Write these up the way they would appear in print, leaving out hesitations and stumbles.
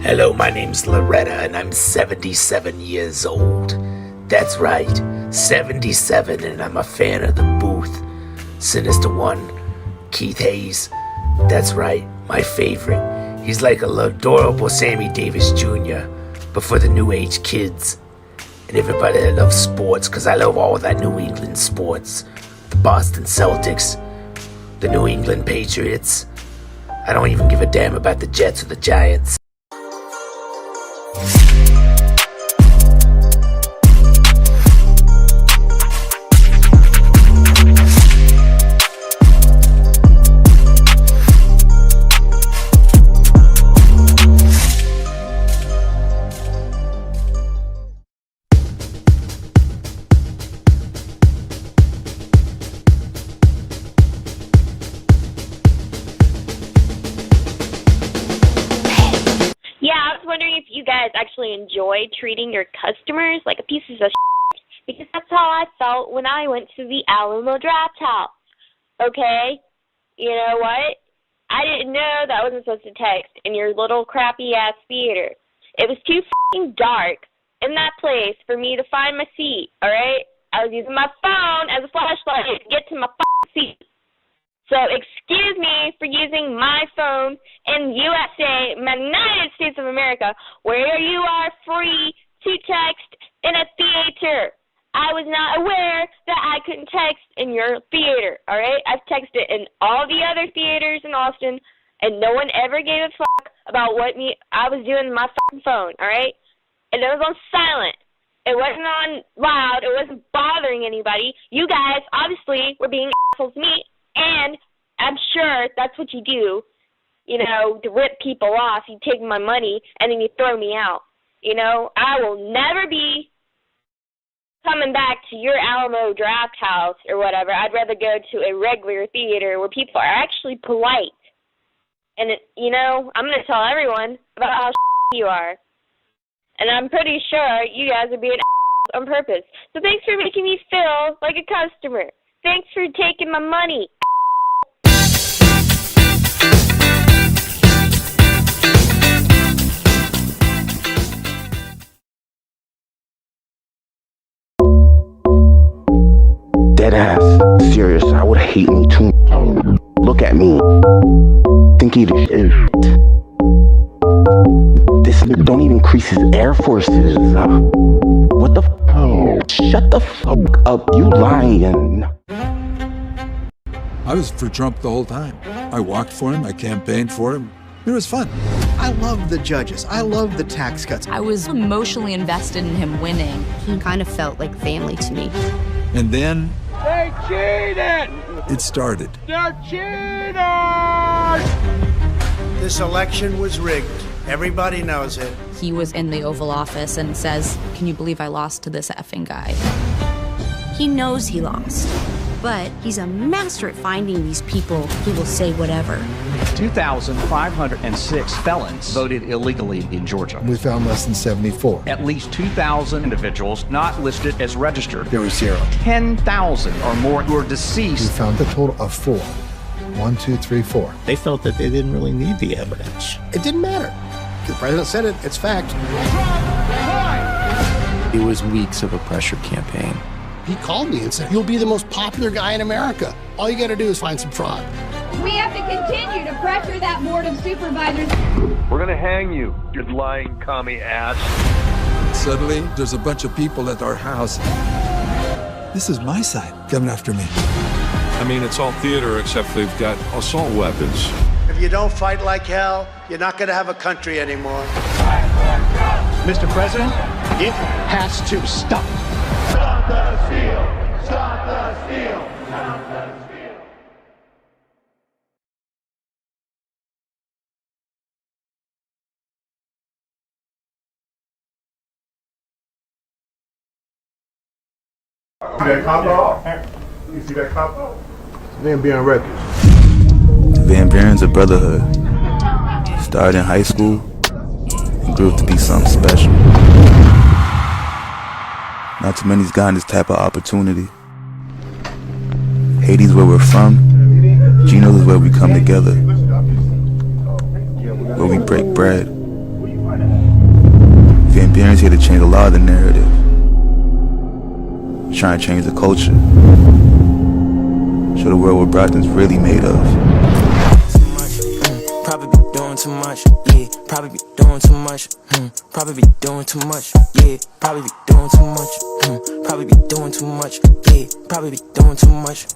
Hello, my name's Loretta, and I'm 77 years old. That's right, 77, and I'm a fan of the booth. Sinister One, Keith Hayes. That's right, my favorite. He's like a adorable Sammy Davis Jr., but for the new age kids. And everybody that loves sports, because I love all that New England sports. The Boston Celtics, the New England Patriots. I don't even give a damn about the Jets or the Giants. Actually enjoy treating your customers like a piece of shit, because that's how I felt when I went to the Alamo Draft House. Okay? You know what? I didn't know that I wasn't supposed to text in your little crappy-ass theater. It was too f***ing dark in that place for me to find my seat, alright? I was using my phone as a flashlight to get to my f***ing seat. So excuse me for using my phone in USA, United States of America, where you are free to text in a theater. I was not aware that I couldn't text in your theater, all right? I've texted in all the other theaters in Austin, and no one ever gave a fuck about what I was doing with my fucking phone, all right? And it was on silent. It wasn't on loud. It wasn't bothering anybody. You guys obviously were being assholes to me. And I'm sure that's what you do, you know, to rip people off. You take my money, and then you throw me out. You know, I will never be coming back to your Alamo Draft House or whatever. I'd rather go to a regular theater where people are actually polite. And, you know, I'm going to tell everyone about how you are. And I'm pretty sure you guys are being on purpose. So thanks for making me feel like a customer. Thanks for taking my money. Dead ass. Serious. I would hate me too. Look at me. Think he the shit. This nigga don't even increase his Air Forces. What the f***? Shut the fuck up. You lying. I was for Trump the whole time. I walked for him. I campaigned for him. It was fun. I love the judges. I love the tax cuts. I was emotionally invested in him winning. He kind of felt like family to me. And then... They cheated! It started. They're cheaters! This election was rigged. Everybody knows it. He was in the Oval Office and says, "Can you believe I lost to this effing guy?" He knows he lost, but he's a master at finding these people who will say whatever. 2,506 felons voted illegally in Georgia. We found less than 74. At least 2,000 individuals not listed as registered. There was 0. 10,000 or more who are deceased. We found a total of 4. 1, 2, 3, 4. They felt that they didn't really need the evidence. It didn't matter. The president said it. It's fact. It was weeks of a pressure campaign. He called me and said, "You'll be the most popular guy in America. All you got to do is find some fraud." We have to continue to pressure that board of supervisors. We're gonna hang you, you lying commie ass. Suddenly, there's a bunch of people at our house. This is my side coming after me. I mean, it's all theater except they've got assault weapons. If you don't fight like hell, you're not going to have a country anymore. Mr. President, it has to stop. Stop the steal! Stop the steal! Stop the steal! See that cop out? You see that cop out? Van Buren Records. Van Buren's a brotherhood. Started in high school and grew up to be something special. Not too many's gotten this type of opportunity. Haiti's where we're from. Gino's is where we come together. Where we break bread. Barron's here to change a lot of the narrative. Trying to change the culture. Show the world what Brockton's really made of. Probably be doing too much, yeah. Probably be doing too much, Probably be doing too much, yeah. Probably be doing too much, Probably be doing too much, yeah. Probably be doing too much,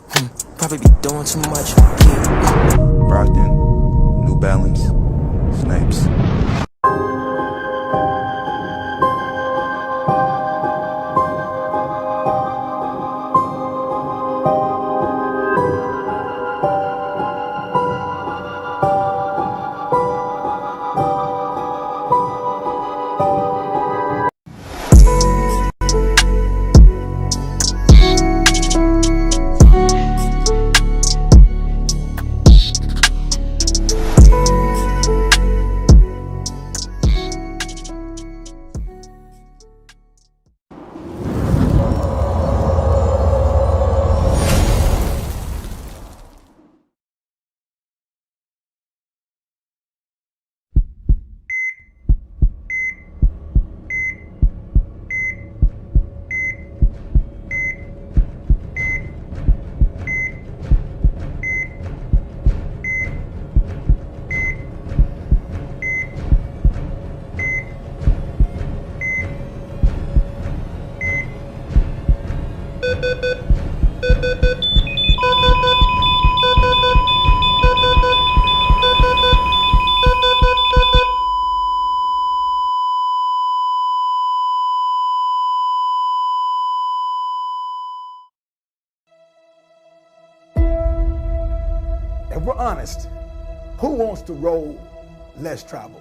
Probably be doing too much, yeah. Brockton, New Balance, Snipes. If we're honest, who wants to roll less travel?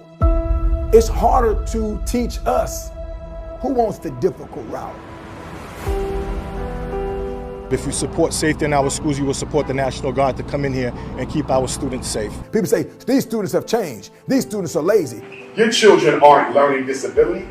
It's harder to teach us. Who wants the difficult route? If you support safety in our schools, you will support the National Guard to come in here and keep our students safe. People say, these students have changed. These students are lazy. Your children aren't learning disability,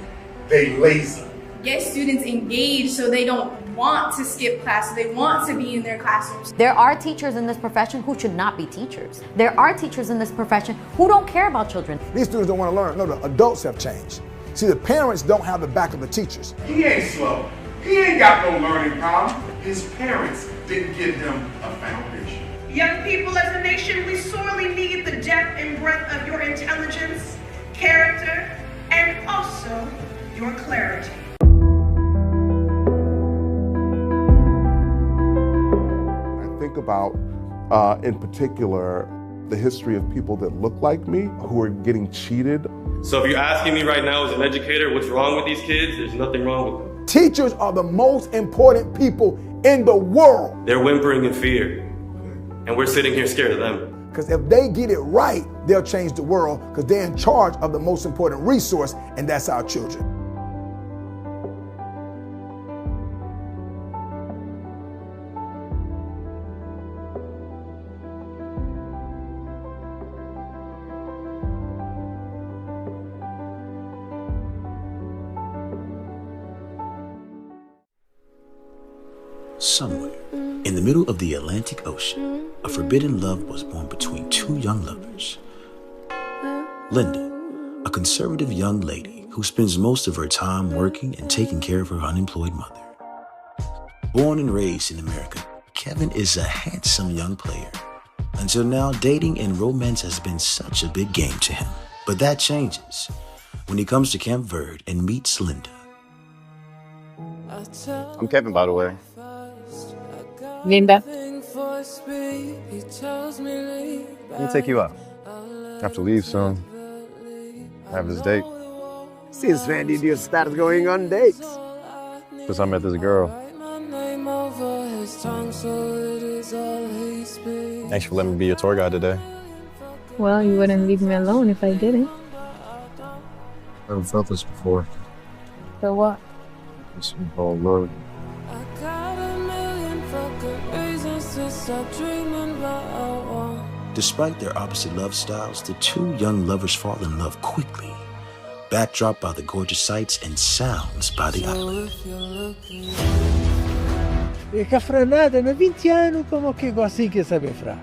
they lazy. Get students engaged so they don't want to skip classes, they want to be in their classrooms. There are teachers in this profession who should not be teachers. There are teachers in this profession who don't care about children. These students don't want to learn. No, the adults have changed. See, the parents don't have the back of the teachers. He ain't slow. He ain't got no learning problem. His parents didn't give him a foundation. Young people as a nation, we sorely need the depth and breadth of your intelligence, character, and also your clarity. I think about, in particular, the history of people that look like me who are getting cheated. So if you're asking me right now as an educator, what's wrong with these kids? There's nothing wrong with them. Teachers are the most important people in the world. They're whimpering in fear, and we're sitting here scared of them. Because if they get it right, they'll change the world because they're in charge of the most important resource, and that's our children. Somewhere in the middle of the Atlantic Ocean, a forbidden love was born between two young lovers. Linda, a conservative young lady who spends most of her time working and taking care of her unemployed mother. Born and raised in America, Kevin is a handsome young player. Until now, dating and romance has been such a big game to him. But that changes when he comes to Camp Verde and meets Linda. I'm Kevin, by the way. Linda. Let me take you out. I have to leave soon. I have this date. Since when did you start going on dates? Because I met this girl. Thanks for letting me be your tour guide today. Well, you wouldn't leave me alone if I didn't. I haven't felt this before. So what? This whole load. Despite their opposite love styles, the two young lovers fall in love quickly, backdropped by the gorgeous sights and sounds by the island. E cafranada, na 20 anos, como que assim que sabe fra?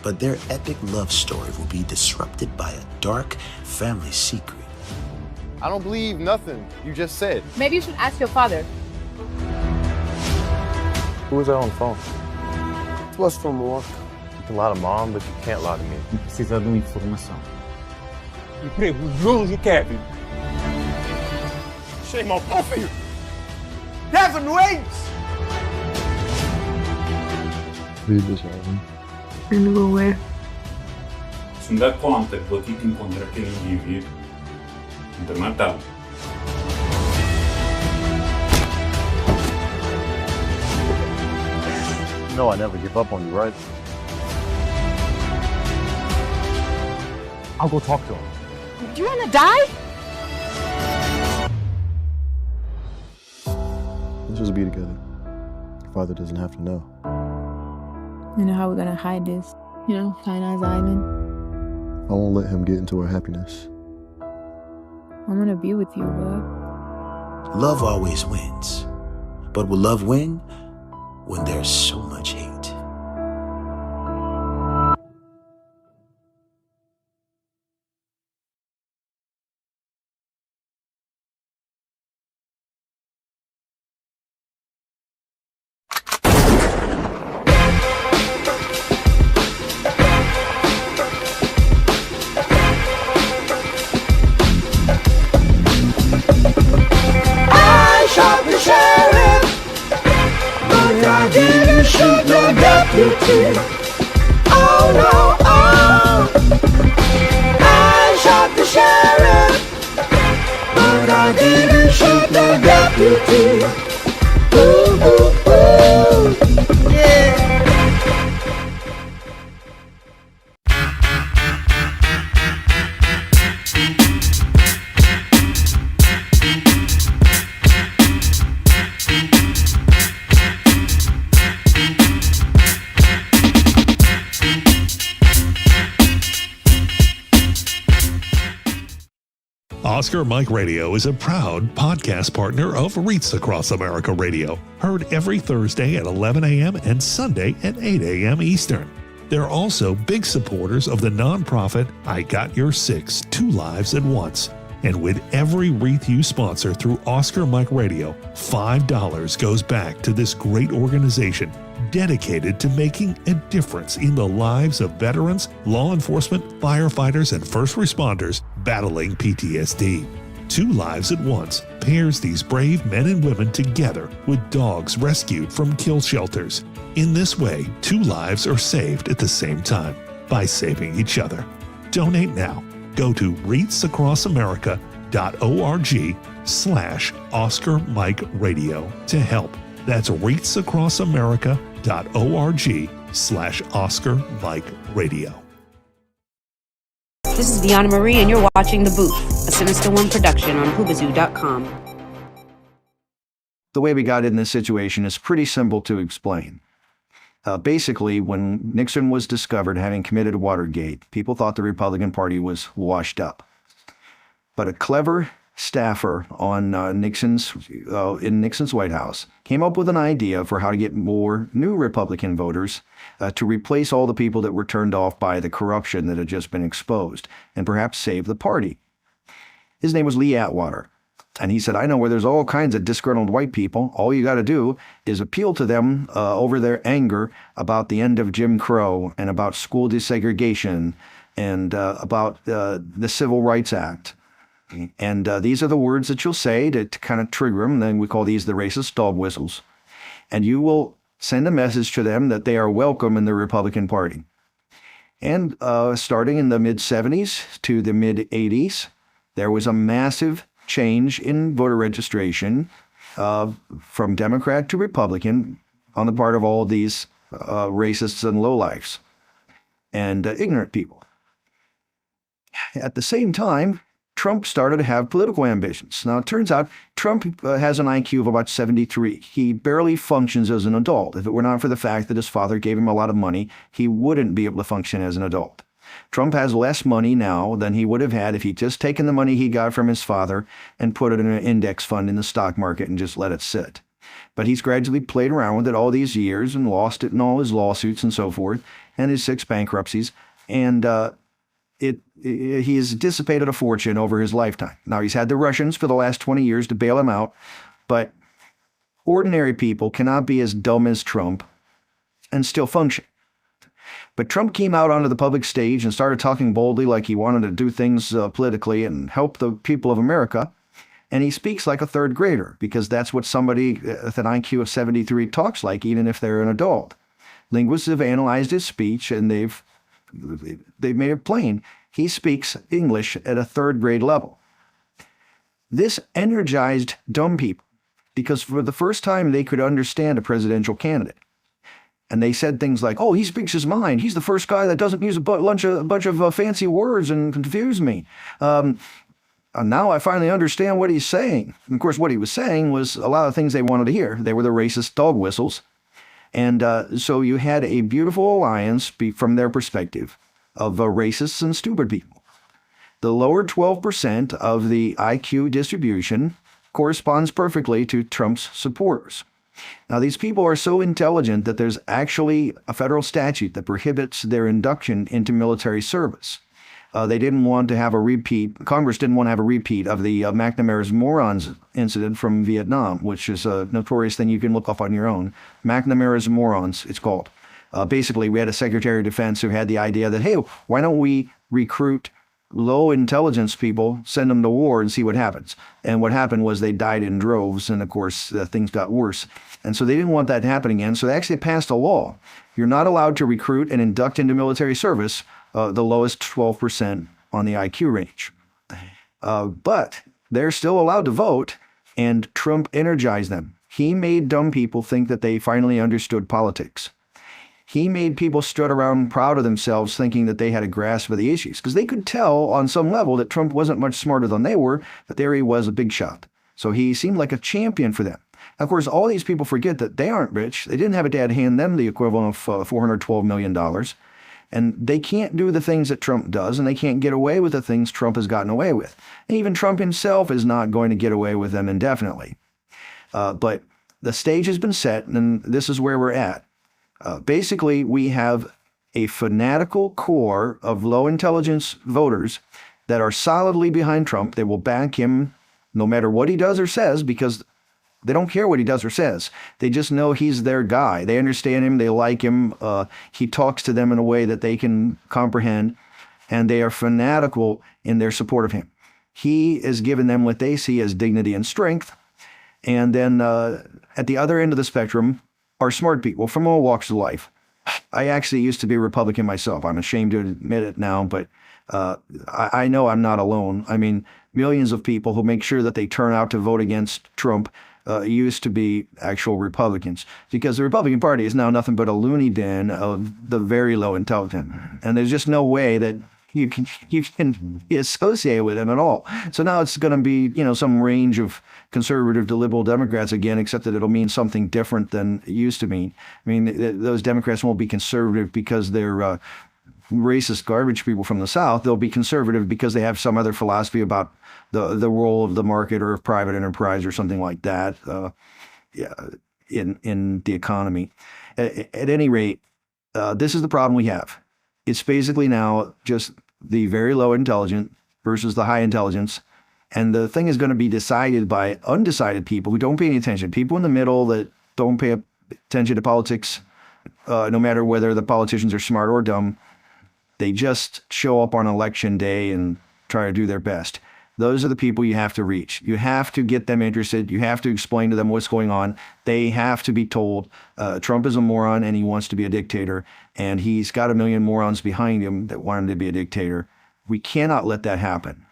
But their epic love story will be disrupted by a dark family secret. I don't believe nothing you just said. Maybe you should ask your father. Who was that on the phone? It was from work. You can lie to mom, but you can't lie to me. Precisa de uma informação. Emprego, João e Kevin. Shame on both of you. Heaven waits. Read this album. And go where? Sunt dat cu am te plătit în contractul individ. Te matam. No, I never give up on you, right? I'll go talk to him. Do you want to die? Let's just be together. Your father doesn't have to know. You know how we're gonna hide this? You know, Finance Island. I won't let him get into our happiness. I'm gonna be with you, bud. Love always wins. But will love win when there's so much hate? I shot the sheriff, but I didn't shoot the deputy. Oh no, oh. I shot the sheriff, but I didn't shoot the deputy. Ooh, ooh, ooh, yeah. Oscar Mike Radio is a proud podcast partner of Reach Across America Radio, heard every Thursday at 11 a.m. and Sunday at 8 a.m. Eastern. They're also big supporters of the nonprofit I Got Your Six, Two Lives at Once. And with every wreath you sponsor through Oscar Mike Radio, $5 goes back to this great organization dedicated to making a difference in the lives of veterans, law enforcement, firefighters, and first responders battling PTSD. Two Lives at Once pairs these brave men and women together with dogs rescued from kill shelters. In this way, two lives are saved at the same time by saving each other. Donate now. Go to reachacrossamerica.org/Oscar Mike Radio to help. That's reachacrossamerica.org/Oscar Mike Radio. This is Deanna Marie, and you're watching The Booth, a Sinister One production on Hoobazoo.com. The way we got in this situation is pretty simple to explain. Basically, when Nixon was discovered having committed Watergate, people thought the Republican Party was washed up. But a clever staffer on in Nixon's White House came up with an idea for how to get more new Republican voters to replace all the people that were turned off by the corruption that had just been exposed, and perhaps save the party. His name was Lee Atwater. And he said, I know where there's all kinds of disgruntled white people. All you got to do is appeal to them over their anger about the end of Jim Crow and about school desegregation and about the Civil Rights Act. And these are the words that you'll say to kind of trigger them. Then we call these the racist dog whistles. And you will send a message to them that they are welcome in the Republican Party. And starting in the mid-70s to the mid-80s, there was a massive change in voter registration from Democrat to Republican on the part of all these racists and lowlifes and ignorant people. At the same time, Trump started to have political ambitions. Now, it turns out Trump has an IQ of about 73. He barely functions as an adult. If it were not for the fact that his father gave him a lot of money, he wouldn't be able to function as an adult. Trump has less money now than he would have had if he'd just taken the money he got from his father and put it in an index fund in the stock market and just let it sit. But he's gradually played around with it all these years and lost it in all his lawsuits and so forth, and his 6 bankruptcies. And He has dissipated a fortune over his lifetime. Now, he's had the Russians for the last 20 years to bail him out, but ordinary people cannot be as dumb as Trump and still function. But Trump came out onto the public stage and started talking boldly like he wanted to do things politically and help the people of America. And he speaks like a third grader, because that's what somebody with an IQ of 73 talks like, even if they're an adult. Linguists have analyzed his speech, and they've made it plain. He speaks English at a third grade level. This energized dumb people, because for the first time they could understand a presidential candidate. And they said things like, oh, he speaks his mind. He's the first guy that doesn't use a bunch of fancy words and confuse me. Now I finally understand what he's saying. And of course, what he was saying was a lot of things they wanted to hear. They were the racist dog whistles. And so you had a beautiful alliance from their perspective of racists and stupid people. The lower 12% of the IQ distribution corresponds perfectly to Trump's supporters. Now, these people are so intelligent that there's actually a federal statute that prohibits their induction into military service. They didn't want to have a repeat. Congress didn't want to have a repeat of the McNamara's morons incident from Vietnam, which is a notorious thing you can look up on your own. McNamara's morons, it's called. Basically, we had a Secretary of Defense who had the idea that, hey, why don't we recruit low intelligence people, send them to war and see what happens. And what happened was they died in droves, and of course, things got worse. And so they didn't want that to happen again, so they actually passed a law. You're not allowed to recruit and induct into military service the lowest 12% on the IQ range. But they're still allowed to vote, and Trump energized them. He made dumb people think that they finally understood politics. He made people strut around proud of themselves, thinking that they had a grasp of the issues, because they could tell on some level that Trump wasn't much smarter than they were, but there he was, a big shot. So he seemed like a champion for them. Of course, all these people forget that they aren't rich. They didn't have a dad hand them the equivalent of $412 million. And they can't do the things that Trump does, and they can't get away with the things Trump has gotten away with. And even Trump himself is not going to get away with them indefinitely. But the stage has been set, and this is where we're at. Basically, we have a fanatical core of low-intelligence voters that are solidly behind Trump. They will back him no matter what he does or says, because they don't care what he does or says. They just know he's their guy. They understand him. They like him. He talks to them in a way that they can comprehend, and they are fanatical in their support of him. He has given them what they see as dignity and strength. And then at the other end of the spectrum are smart people from all walks of life. I actually used to be a Republican myself. I'm ashamed to admit it now, but I know I'm not alone. I mean, millions of people who make sure that they turn out to vote against Trump used to be actual Republicans, because the Republican Party is now nothing but a loony bin of the very low intelligent. And there's just no way that you can be associated with them at all. So now it's going to be, some range of conservative to liberal Democrats again, except that it'll mean something different than it used to mean. I mean, those Democrats won't be conservative because they're racist garbage people from the South. They'll be conservative because they have some other philosophy about the role of the market or of private enterprise or something like that in the economy. At any rate, this is the problem we have. It's basically now just the very low intelligent versus the high intelligence. And the thing is going to be decided by undecided people who don't pay any attention, people in the middle that don't pay attention to politics, no matter whether the politicians are smart or dumb. They just show up on election day and try to do their best. Those are the people you have to reach. You have to get them interested. You have to explain to them what's going on. They have to be told Trump is a moron and he wants to be a dictator, and he's got a million morons behind him that want him to be a dictator. We cannot let that happen.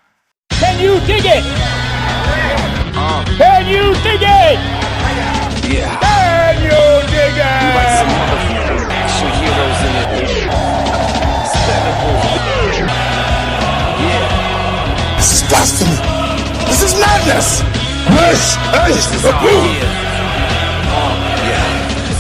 Can you dig it? Can you dig it? Yeah. Can you dig it? We like some motherfucking action heroes in it. Yeah. This is blasphemy. This is madness. This is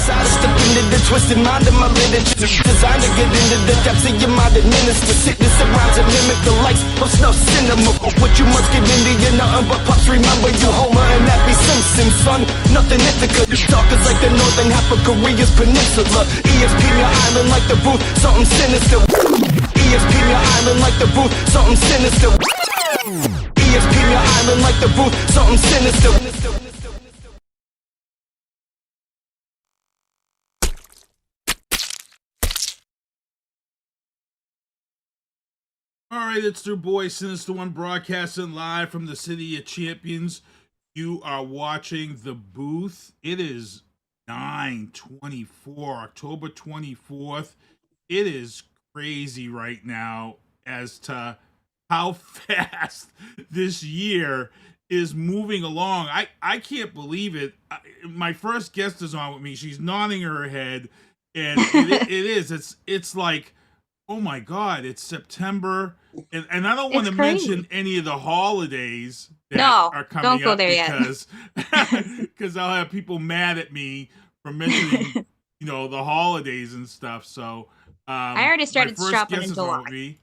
Step into the twisted mind of my literature, designed to get into the depths of your mind, administer sickness around to mimic the likes of snuff cinema. What you must give into, you're nothing but pups. Remember you Homer and Happy Simpson, son. Nothing Ithaca. Talkers like the northern half of Korea's peninsula. ESP your island like the booth, something sinister. ESP your island like the booth, something sinister. ESP your island like the booth, something sinister. All right, it's their boy Sinister One broadcasting live from the City of Champions. You are watching The Booth. It is 9/24, October 24th. It is crazy right now as to how fast this year is moving along. I can't believe it. My first guest is on with me. She's nodding her head, and it is. It's like, oh my God, it's September. And I don't want to mention any of the holidays that are coming don't go up there because I'll have people mad at me for mentioning, the holidays and stuff. So I already started shopping in July.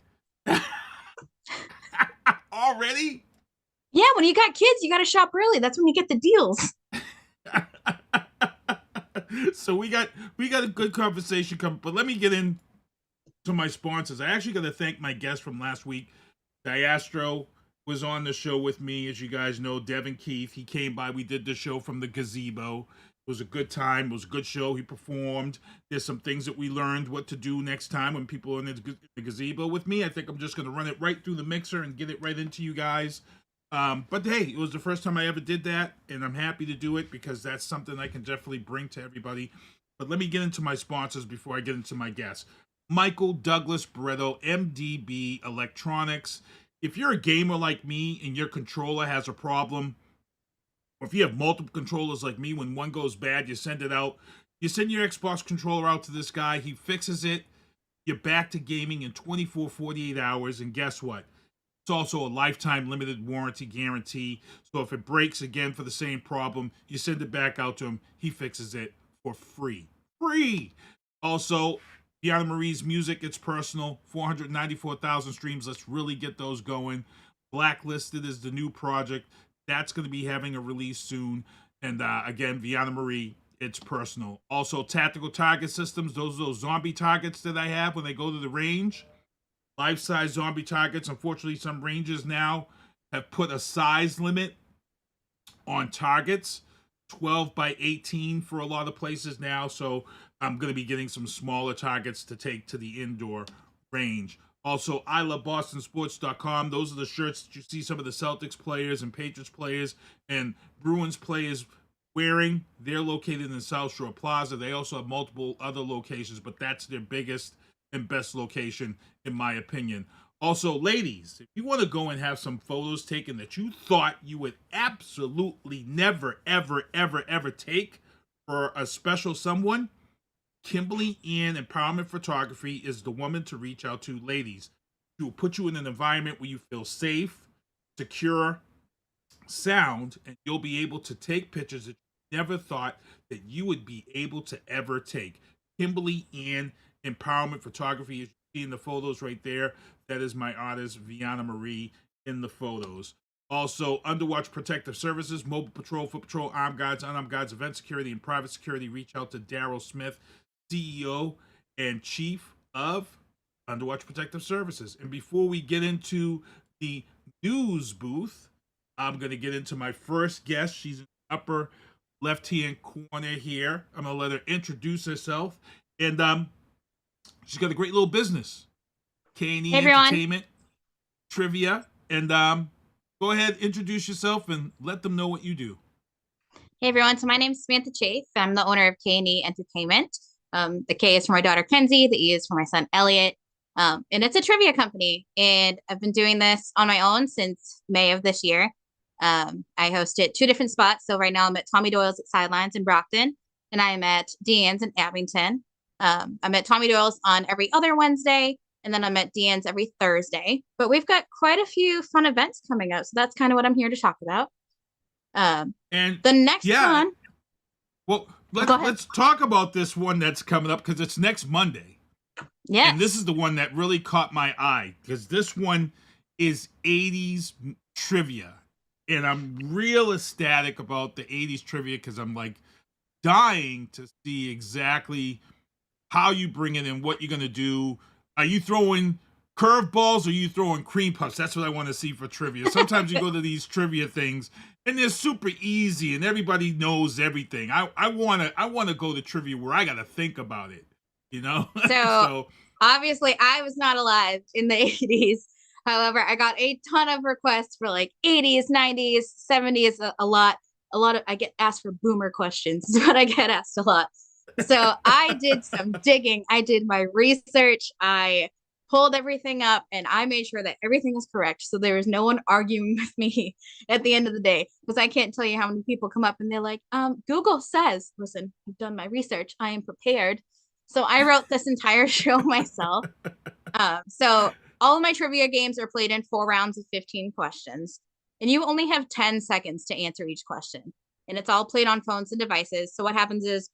Already? Yeah, when you got kids, you got to shop early. That's when you get the deals. So we got a good conversation coming, but let me get in to my sponsors. I actually got to thank my guest from last week. Diastro was on the show with me, as you guys know, Devin Keith. He came by. We did the show from the Gazebo. It was a good time. It was a good show. He performed. There's some things that we learned what to do next time when people are in the Gazebo with me. I think I'm just going to run it right through the mixer and get it right into you guys. But hey, it was the first time I ever did that, and I'm happy to do it because that's something I can definitely bring to everybody. But let me get into my sponsors before I get into my guests. Michael Douglas Barreto, MDB Electronics. If you're a gamer like me and your controller has a problem, or if you have multiple controllers like me, when one goes bad, you send it out. You send your Xbox controller out to this guy. He fixes it. You're back to gaming in 24, 48 hours. And guess what? It's also a lifetime limited warranty guarantee. So if it breaks again for the same problem, you send it back out to him. He fixes it for free. Free! Also, Deanna Marie's music, it's personal. 494,000 streams. Let's really get those going. Blacklisted is the new project. That's going to be having a release soon. And again, Vianna Marie, it's personal. Also, tactical target systems. Those are those zombie targets that I have when they go to the range. Life-size zombie targets. Unfortunately, some ranges now have put a size limit on targets. 12 by 18 for a lot of places now. So I'm going to be getting some smaller targets to take to the indoor range. Also, ilovebostonsports.com. Those are the shirts that you see some of the Celtics players and Patriots players and Bruins players wearing. They're located in South Shore Plaza. They also have multiple other locations, but that's their biggest and best location, in my opinion. Also, ladies, if you want to go and have some photos taken that you thought you would absolutely never, ever, ever, ever take for a special someone, Kimberly Ann Empowerment Photography is the woman to reach out to. Ladies, she will put you in an environment where you feel safe, secure, sound, and you'll be able to take pictures that you never thought that you would be able to ever take. Kimberly Ann Empowerment Photography, as you see in the photos right there, that is my artist, Vianna Marie, in the photos. Also, Underwatch Protective Services, Mobile Patrol, Foot Patrol, Armed Guards, Unarmed Guards, Event Security, and Private Security. Reach out to Daryl Smith, CEO and Chief of Underwatch Protective Services. And before we get into the news booth, I'm going to get into my first guest. She's in the upper left-hand corner here. I'm going to let her introduce herself. And she's got a great little business. K&E Entertainment, Trivia. And go ahead, introduce yourself and let them know what you do. Hey everyone, so my name is Samantha Chafe. I'm the owner of K&E Entertainment. The K is for my daughter Kenzie, the E is for my son Elliot. And it's a trivia company. And I've been doing this on my own since May of this year. I hosted 2 different spots. So right now I'm at Tommy Doyle's at Sidelines in Brockton, and I am at Deanne's in Abington. I'm at Tommy Doyle's on every other Wednesday, and then I'm at Deanne's every Thursday. But we've got quite a few fun events coming up, so that's kind of what I'm here to talk about. And the next one. Well, let's talk about this one that's coming up because it's next Monday. Yeah. And this is the one that really caught my eye because this one is 80's trivia. And I'm real ecstatic about the 80's trivia because I'm like dying to see exactly how you bring it and what you're going to do. Are you throwing curveballs or you throwing cream puffs? That's what I want to see for trivia. Sometimes you go to these trivia things and they're super easy and everybody knows everything. I wanna go to trivia where I gotta think about it, you know? So obviously I was not alive in the 80s. However, I got a ton of requests for like 80s, 90s, 70s, a lot of, I get asked for boomer questions, but I get asked a lot. So I did some digging. I did my research. I pulled everything up and I made sure that everything was correct. So there was no one arguing with me at the end of the day, because I can't tell you how many people come up and they're like, Google says, listen, I've done my research. I am prepared. So I wrote this entire show myself. So all of my trivia games are played in 4 rounds of 15 questions, and you only have 10 seconds to answer each question. And it's all played on phones and devices. So what happens is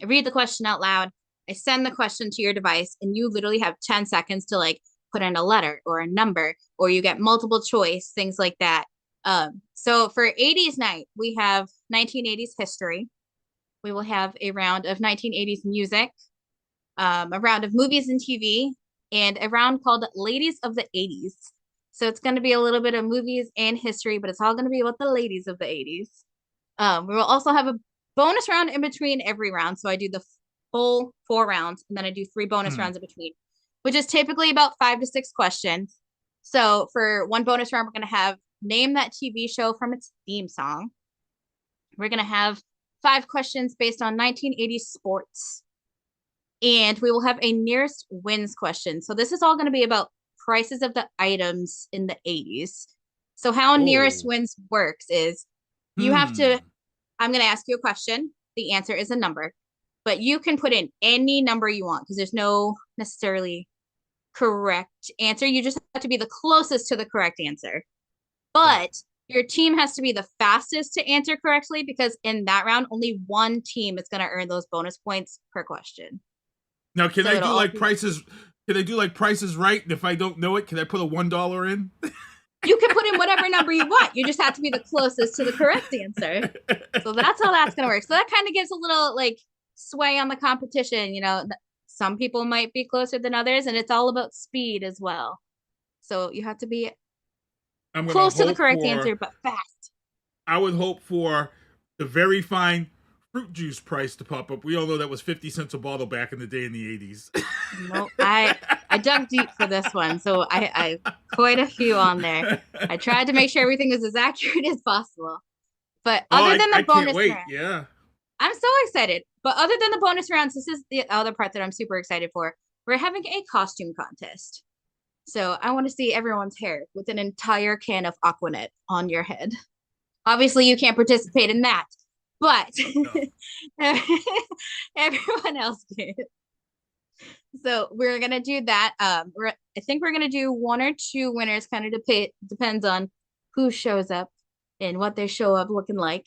I read the question out loud, I send the question to your device, and you literally have 10 seconds to like put in a letter or a number, or you get multiple choice, things like that. So for 80s night, we have 1980s history. We will have a round of 1980s music, a round of movies and TV, and a round called Ladies of the 80s. So it's going to be a little bit of movies and history, but it's all going to be about the ladies of the 80s. We will also have a bonus round in between every round. So I do the full 4 rounds, and then I do 3 bonus rounds in between, which is typically about 5 to 6 questions. So for one bonus round, we're going to have name that TV show from its theme song. We're going to have 5 questions based on 1980s sports. And we will have a nearest wins question. So this is all going to be about prices of the items in the 80s. So how nearest wins works is you have to, I'm going to ask you a question. The answer is a number, but you can put in any number you want because there's no necessarily correct answer. You just have to be the closest to the correct answer. But your team has to be the fastest to answer correctly, because in that round, only one team is going to earn those bonus points per question. Now, can I do like prices? Can I do like Prices Right? And if I don't know it, can I put a $1 in? You can put in whatever number you want. You just have to be the closest to the correct answer. So that's how that's going to work. So that kind of gives a little like sway on the competition. You know, some people might be closer than others, and it's all about speed as well. So you have to be close to the correct answer, but fast. I would hope for the very fine fruit juice price to pop up. We all know that was 50 cents a bottle back in the day in the 80s. No, I dug deep for this one, so I quite a few on there. I tried to make sure everything was as accurate as possible. But other than the bonus round, yeah, I'm so excited. But other than the bonus rounds, this is the other part that I'm super excited for. We're having a costume contest. So I want to see everyone's hair with an entire can of Aquanet on your head. Obviously, you can't participate in that, but everyone else can. So we're gonna do that. I think we're gonna do 1 or 2 winners. Kind of depends on who shows up and what they show up looking like.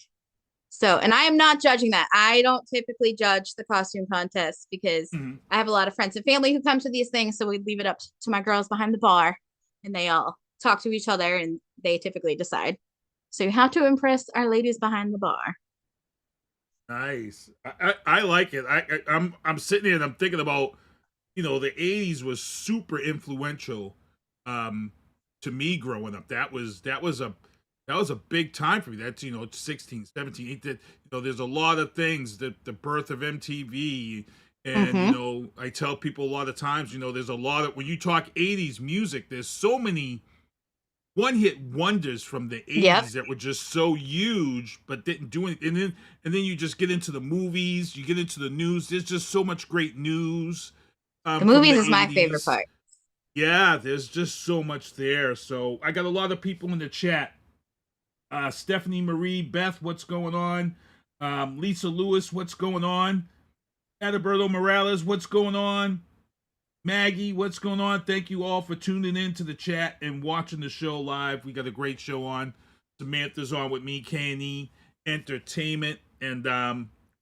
So, and I am not judging that. I don't typically judge the costume contest because I have a lot of friends and family who come to these things. So we leave it up to my girls behind the bar, and they all talk to each other, and they typically decide. So you have to impress our ladies behind the bar. Nice. I like it. I'm sitting here and I'm thinking about, you know, the 80s was super influential to me growing up. That was a big time for me. That's, you know, 16, 17, 18, you know, there's a lot of things, the birth of MTV. And, you know, I tell people a lot of times, you know, there's a lot of, when you talk 80s music, there's so many one-hit wonders from the 80s that were just so huge, but didn't do anything. And then you just get into the movies, you get into the news. There's just so much great news. The movies is my favorite part. Yeah, there's just so much there. So I got a lot of people in the chat. Stephanie Marie, Beth, what's going on? Lisa Lewis, what's going on? Adalberto Morales, what's going on? Maggie, what's going on? Thank you all for tuning in to the chat and watching the show live. We got a great show on. Samantha's on with me, K&E Entertainment. And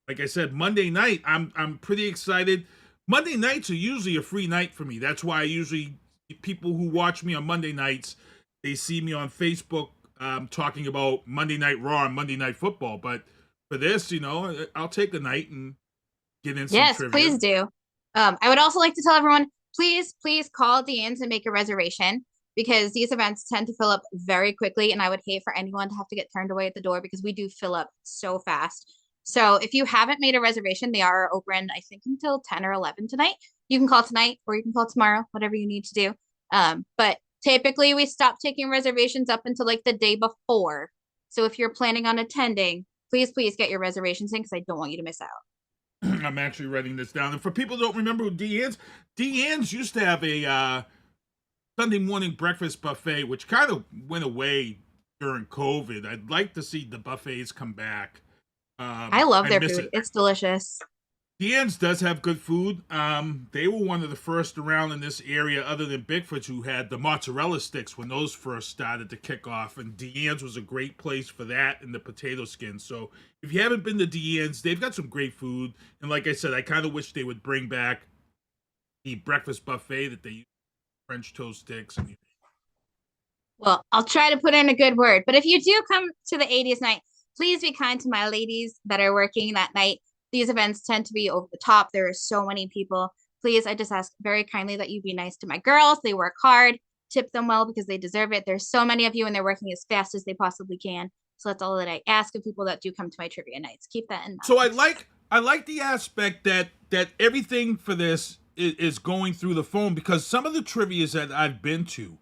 like I said, Monday night, I'm pretty excited. Monday nights are usually a free night for me. That's why I usually, people who watch me on Monday nights, they see me on Facebook talking about Monday Night Raw and Monday Night Football. But for this, you know, I'll take a night and get in some trivia. Yes, please do. I would also like to tell everyone, please call Deanne's and make a reservation, because these events tend to fill up very quickly, and I would hate for anyone to have to get turned away at the door because we do fill up so fast. So if you haven't made a reservation, they are open, I think, until 10 or 11 tonight. You can call tonight or you can call tomorrow, whatever you need to do. But typically we stop taking reservations up until like the day before. So if you're planning on attending, please get your reservations in, because I don't want you to miss out. I'm actually writing this down. And for people who don't remember who Deanne's used to have a Sunday morning breakfast buffet, which kind of went away during COVID. I'd like to see the buffets come back. I love their food. It's delicious. Deanne's does have good food. They were one of the first around in this area, other than Bigfoot's, who had the mozzarella sticks when those first started to kick off. And Deanne's was a great place for that, and the potato skins. So if you haven't been to Deanne's, they've got some great food. And like I said, I kind of wish they would bring back the breakfast buffet that they use, French toast sticks. Well, I'll try to put in a good word. But if you do come to the 80s night, please be kind to my ladies that are working that night. These events tend to be over the top. There are so many people. Please, I just ask very kindly that you be nice to my girls. They work hard. Tip them well, because they deserve it. There's so many of you, and they're working as fast as they possibly can. So that's all that I ask of people that do come to my trivia nights. Keep that in mind. So I like the aspect that everything for this is going through the phone, because some of the trivias that I've been to,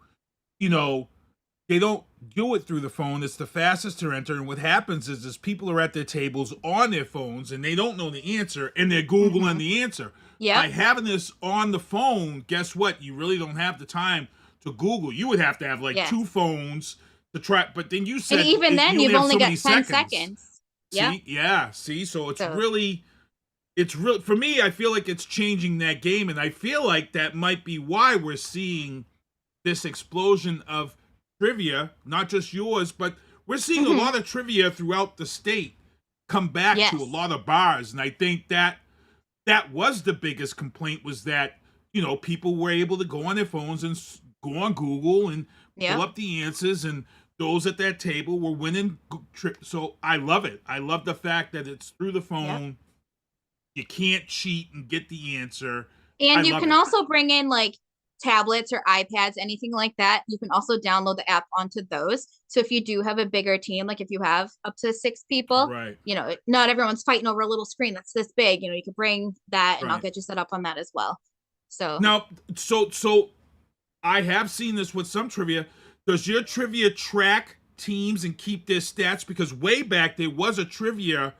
they don't do it through the phone. It's the fastest to enter. And what happens is people are at their tables on their phones and they don't know the answer, and they're Googling the answer. Yeah. By having this on the phone, guess what? You really don't have the time to Google. You would have to have two phones to try. But then you said, and even then, you've only got 10 seconds. Yeah. Yeah. See, so it's really for me, I feel like it's changing that game. And I feel like that might be why we're seeing this explosion of trivia, not just yours, but we're seeing a lot of trivia throughout the state come back to a lot of bars. And I think that was the biggest complaint, was that, people were able to go on their phones and go on Google and pull up the answers, and those at that table were winning. So I love it. I love the fact that it's through the phone. Yep. You can't cheat and get the answer. And you can also bring in tablets or iPads, anything like that. You can also download the app onto those. So if you do have a bigger team, like if you have up to 6 people, right, not everyone's fighting over a little screen that's this big, you can bring that, and I'll get you set up on that as well. So now, so I have seen this with some trivia. Does your trivia track teams and keep their stats? Because way back there was a trivia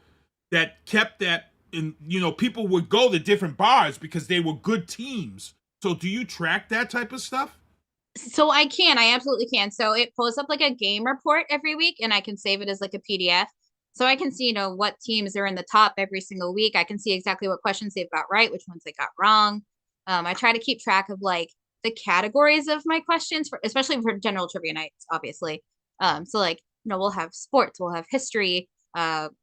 that kept that, and people would go to different bars because they were good teams. So do you track that type of stuff? So I absolutely can. So it pulls up a game report every week, and I can save it as a PDF. So I can see, what teams are in the top every single week. I can see exactly what questions they've got right, which ones they got wrong. I try to keep track of the categories of my questions, especially for general trivia nights, obviously. So we'll have sports, we'll have history,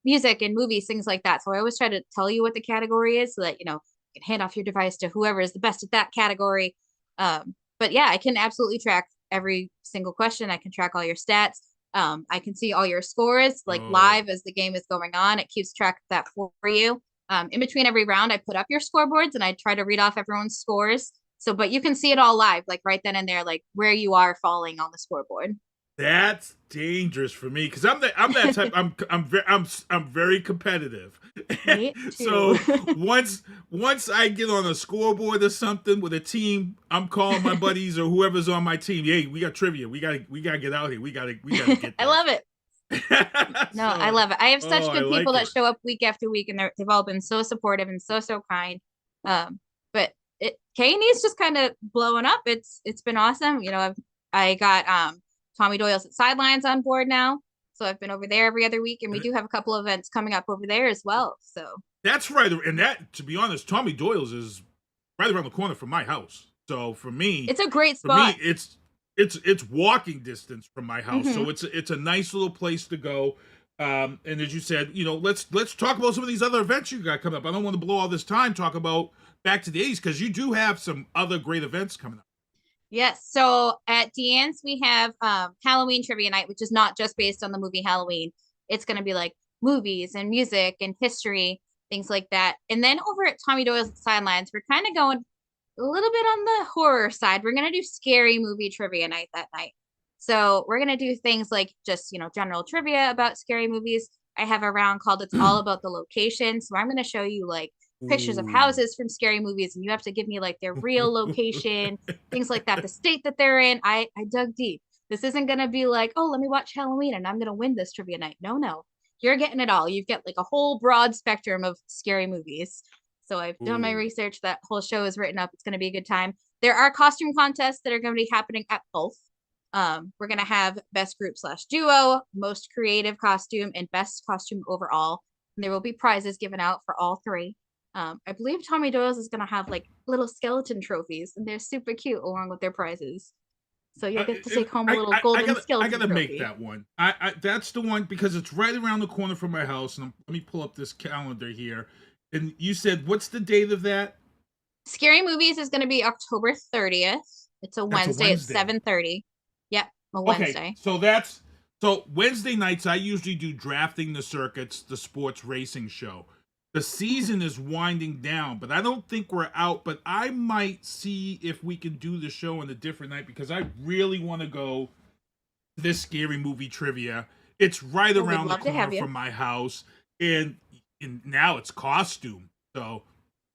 music and movies, things like that. So I always try to tell you what the category is, so that, you can hand off your device to whoever is the best at that category. But yeah, I can absolutely track every single question. I can track all your stats. I can see all your scores live as the game is going on. It keeps track of that for you. In between every round, I put up your scoreboards and I try to read off everyone's scores. So, but you can see it all live, right then and there, where you are falling on the scoreboard. That's dangerous for me, because I'm that type. I'm very competitive. Me too. So once I get on a scoreboard or something with a team, I'm calling my buddies or whoever's on my team. Hey, we got trivia. We gotta get out here. We gotta get. I love it. I love it. I have such good people that show up week after week, and they've all been so supportive and so kind. But K&E's just kind of blowing up. It's been awesome. I got Tommy Doyle's at Sidelines on board now. So I've been over there every other week, and we do have a couple of events coming up over there as well. So that's right. And that, to be honest, Tommy Doyle's is right around the corner from my house. So for me, it's a great spot. For me, it's walking distance from my house. So it's a nice little place to go. And as you said, let's talk about some of these other events you got coming up. I don't want to blow all this time talk about back to the 80s, because you do have some other great events coming up. Yes. So at Deanne's, we have Halloween Trivia Night, which is not just based on the movie Halloween. It's going to be movies and music and history, things like that. And then over at Tommy Doyle's Sidelines, we're kind of going little bit on the horror side. We're going to do scary movie trivia night that night. So we're going to do things like just, general trivia about scary movies. I have a round called It's All About the Location. So I'm going to show you like pictures of houses from scary movies, and you have to give me like their real location, things like that, the state that they're in. I dug deep. This isn't going to be like, oh, let me watch Halloween and I'm going to win this trivia night. No. You're getting it all. You've got like a whole broad spectrum of scary movies. So I've done my research. That whole show is written up. It's going to be a good time. There are costume contests that are going to be happening at both. We're going to have best group / duo, most creative costume, and best costume overall. And there will be prizes given out for all three. I believe Tommy Doyle's is going to have like little skeleton trophies, and they're super cute along with their prizes. So you'll get to take home a little golden skeleton I gotta trophy. make that one. That's the one because it's right around the corner from my house. And let me pull up this calendar here. And you said, what's the date of that? Scary Movies is going to be October 30th. It's a Wednesday at 7:30. Yep, a Wednesday. Okay, so Wednesday nights I usually do Drafting the Circuits, the sports racing show. The season is winding down, but I don't think we're out. But I might see if we can do the show on a different night because I really want to go to this scary movie trivia. It's right around the corner from my house, and now it's costume. So,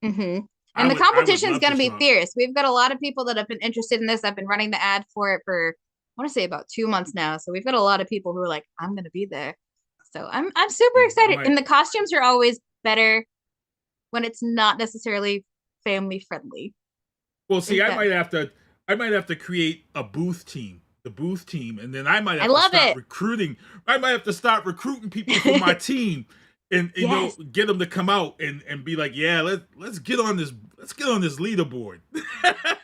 and the competition is going to be fierce. We've got a lot of people that have been interested in this. I've been running the ad for it for, I want to say about 2 months now. So we've got a lot of people who are like, I'm going to be there. So I'm super excited. And the costumes are always better when it's not necessarily family friendly. Well, see, I might have to create a booth team, the booth team, and then I might have to start recruiting. I might have to start recruiting people for my team, and get them to come out and be like, yeah, let's get on this leaderboard.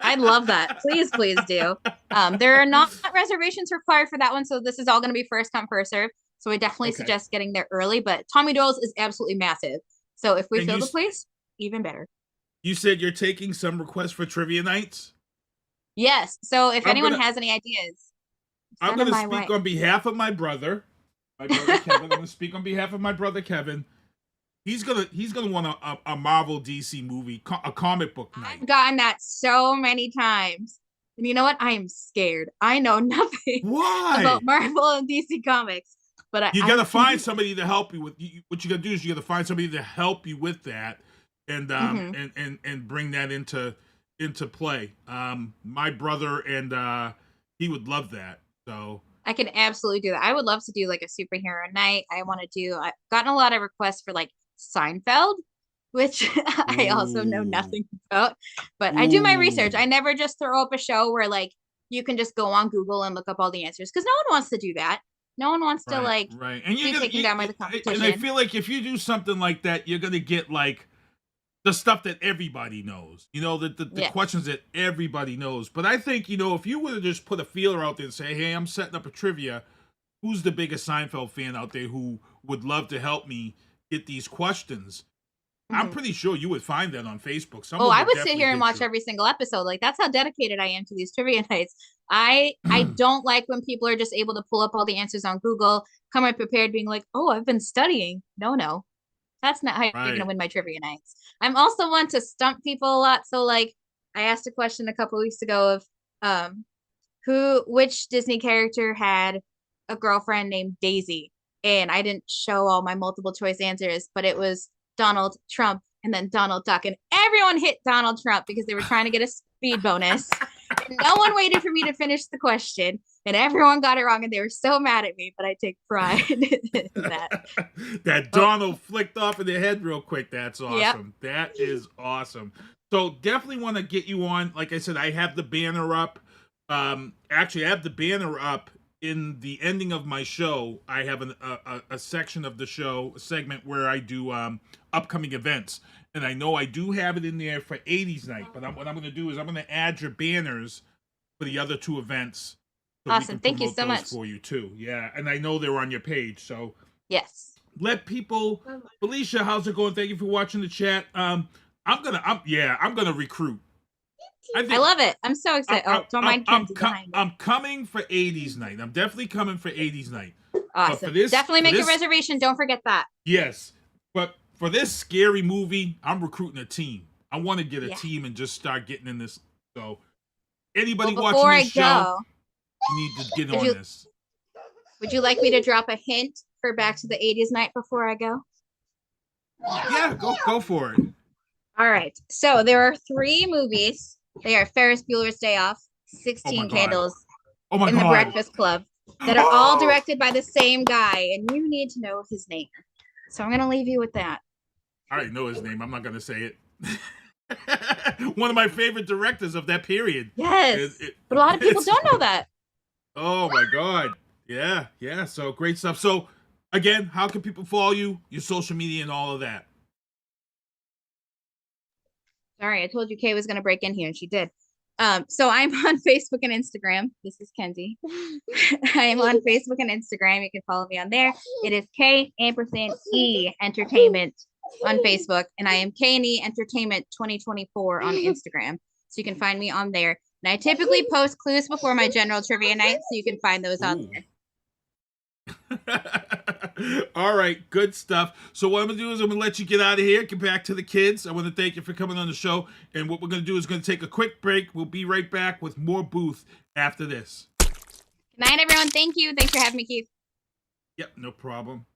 I love that. Please do. There are not reservations required for that one, so this is all going to be first come first serve. So I definitely suggest getting there early, but Tommy Doyle's is absolutely massive. So if we fill the place, even better. You said you're taking some requests for trivia nights? Yes. So if anyone has any ideas, I'm going to speak on behalf of my brother Kevin. I'm going to speak on behalf of my brother Kevin. He's gonna want a Marvel DC movie, a comic book night. I've gotten that so many times. And you know what? I am scared. I know nothing about Marvel and DC comics. But you gotta find somebody to help you with. What you gotta do is you gotta find somebody to help you with that, and bring that into play. My brother and he would love that. So I can absolutely do that. I would love to do like a superhero night. I've gotten a lot of requests for like Seinfeld, which I also know nothing about. But I do my research. I never just throw up a show where like you can just go on Google and look up all the answers because no one wants to do that. No one wants to and be taken down by the competition. And I feel like if you do something like that, you're gonna get like the stuff that everybody knows. The questions that everybody knows. But I think if you were to just put a feeler out there and say, "Hey, I'm setting up a trivia. Who's the biggest Seinfeld fan out there who would love to help me get these questions?" I'm pretty sure you would find that on Facebook. I would sit here and watch every single episode. Like that's how dedicated I am to these trivia nights. I don't like when people are just able to pull up all the answers on Google, come in prepared, being like, "Oh, I've been studying." No, that's not how you're gonna win my trivia nights. I'm also one to stump people a lot. So like, I asked a question a couple weeks ago of which Disney character had a girlfriend named Daisy, and I didn't show all my multiple choice answers, but it was Donald Trump and then Donald Duck, and everyone hit Donald Trump because they were trying to get a speed bonus. And no one waited for me to finish the question, and everyone got it wrong, and they were so mad at me. But I take pride in that. That Donald flicked off in the head real quick. That's awesome. Yep. That is awesome. So definitely want to get you on. Like I said, I have the banner up. Actually, I have the banner up in the ending of my show. I have a section of the show, a segment where I do upcoming events. And I know I do have it in there for 80's night. But what I'm going to do is I'm going to add your banners for the other two events. So awesome. Thank you so much. For you too. Yeah. And I know they're on your page. So yes. Let people. Felicia, how's it going? Thank you for watching the chat. I'm gonna recruit. I love it. I'm so excited. Don't mind Kenzie behind me. I'm coming for 80's night. I'm definitely coming for 80's night. Awesome. Definitely make a reservation. Don't forget that. Yes. But for this scary movie, I'm recruiting a team. I want to get a team and just start getting in this. So anybody Well, watching before this show, I go, you need to get on this. Would you like me to drop a hint for Back to the 80s night before I go? Yeah, go for it. All right. So there are 3 movies. They are Ferris Bueller's Day Off, 16 Candles, and The Breakfast Club, that are all directed by the same guy, and you need to know his name. So I'm going to leave you with that. I already know his name. I'm not going to say it. One of my favorite directors of that period. Yes. But a lot of people don't know that. Oh, my God. Yeah. So great stuff. So, again, how can people follow you, your social media, and all of that? Sorry, I told you Kay was going to break in here, and she did. So I'm on Facebook and Instagram. This is Kenzie. I am on Facebook and Instagram. You can follow me on there. It is K&E Entertainment on Facebook, and I am K&E Entertainment 2024 on Instagram. So you can find me on there. And I typically post clues before my general trivia night, so you can find those on there. All right, good stuff. So what I'm going to do is I'm going to let you get out of here, get back to the kids. I want to thank you for coming on the show. And what we're going to do is going to take a quick break. We'll be right back with more Booth after this. Good night, everyone. Thank you. Thanks for having me, Keith. Yep, no problem.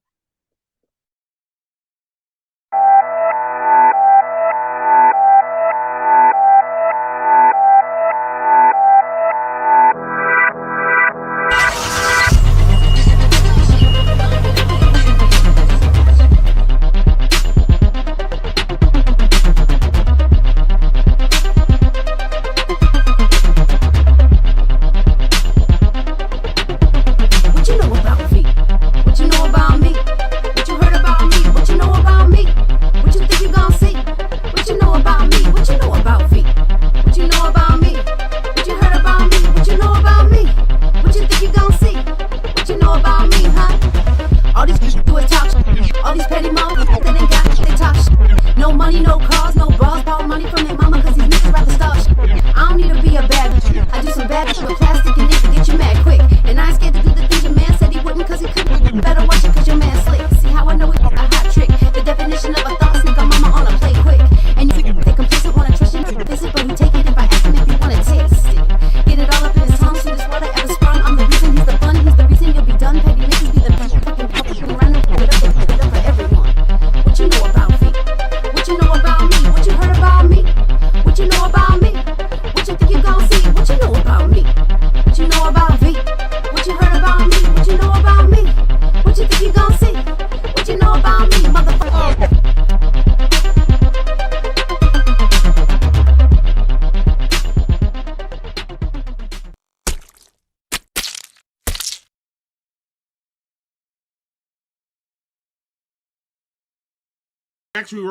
Actually,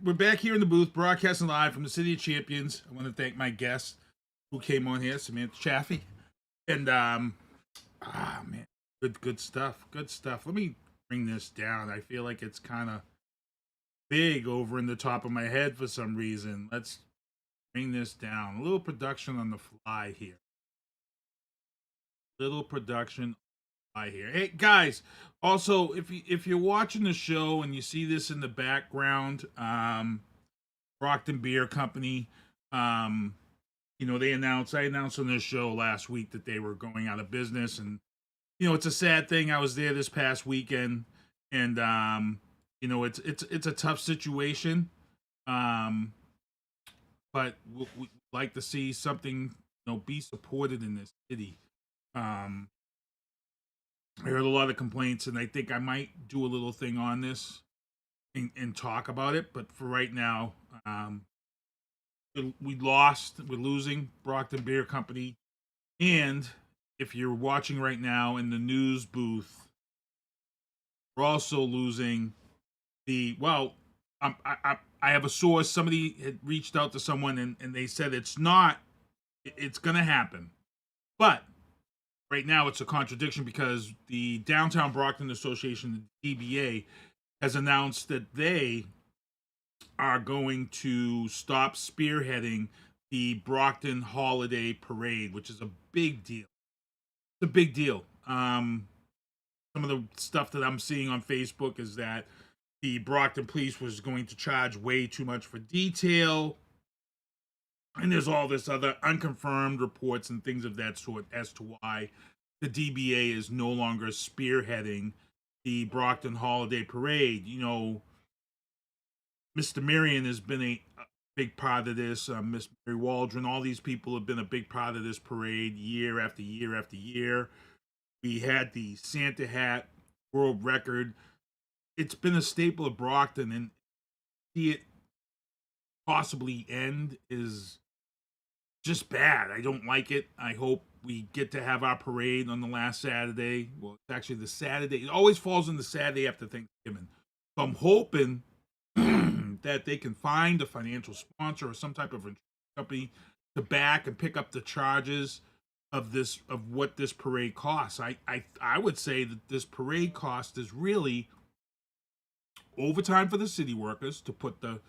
we're back here in the booth, broadcasting live from the City of Champions. I want to thank my guest who came on here, Samantha Chafe. And, man, good stuff. Good stuff. Let me bring this down. I feel like it's kind of big over in the top of my head for some reason. Let's bring this down. A little production on the fly here. Hey, guys. Also, if you're watching the show and you see this in the background, Brockton Beer Company, I announced on this show last week that they were going out of business, and it's a sad thing. I was there this past weekend, and it's a tough situation, but we'd like to see something be supported in this city. I heard a lot of complaints, and I think I might do a little thing on this and talk about it. But for right now, we're losing Brockton Beer Company. And if you're watching right now in the news booth, we're also losing I have a source. Somebody had reached out to someone, and they said it's going to happen. But right now, it's a contradiction because the Downtown Brockton Association, the DBA, has announced that they are going to stop spearheading the Brockton Holiday Parade, which is a big deal. It's a big deal. Some of the stuff that I'm seeing on Facebook is that the Brockton police was going to charge way too much for detail, And there's all this other unconfirmed reports and things of that sort as to why the DBA is no longer spearheading the Brockton Holiday Parade. You know, Mr. Marion has been a big part of this. Miss Mary Waldron, all these people have been a big part of this parade year after year after year. We had the Santa hat world record. It's been a staple of Brockton, and see it possibly end is just bad. I don't like it. I hope we get to have our parade on the last Saturday. Well, it's actually the Saturday. It always falls on the Saturday after Thanksgiving. So I'm hoping that they can find a financial sponsor or some type of insurance company to back and pick up the charges of what this parade costs. I would say that this parade cost is really overtime for the city workers to put the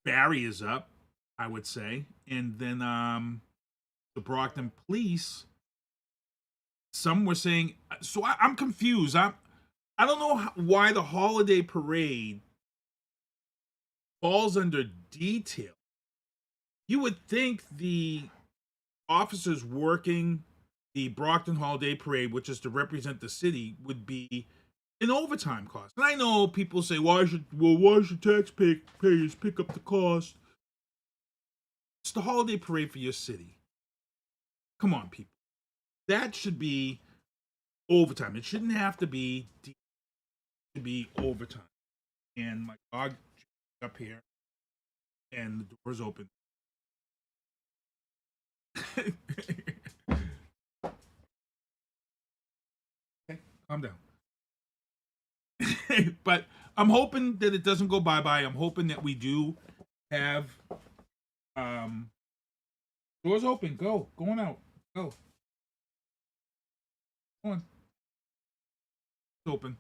barriers up, I would say, and then the Brockton police. Some were saying, so I'm confused. I don't know why the holiday parade falls under detail. You would think the officers working the Brockton Holiday Parade, which is to represent the city, would be an overtime cost. And I know people say, why should taxpayers pick up the cost? It's the holiday parade for your city. Come on, people. That should be overtime. It shouldn't have to be overtime. And my dog up here, and the door's open. Okay, calm down. But I'm hoping that it doesn't go bye-bye. I'm hoping that we do have doors open. Go on out. Go on. It's open.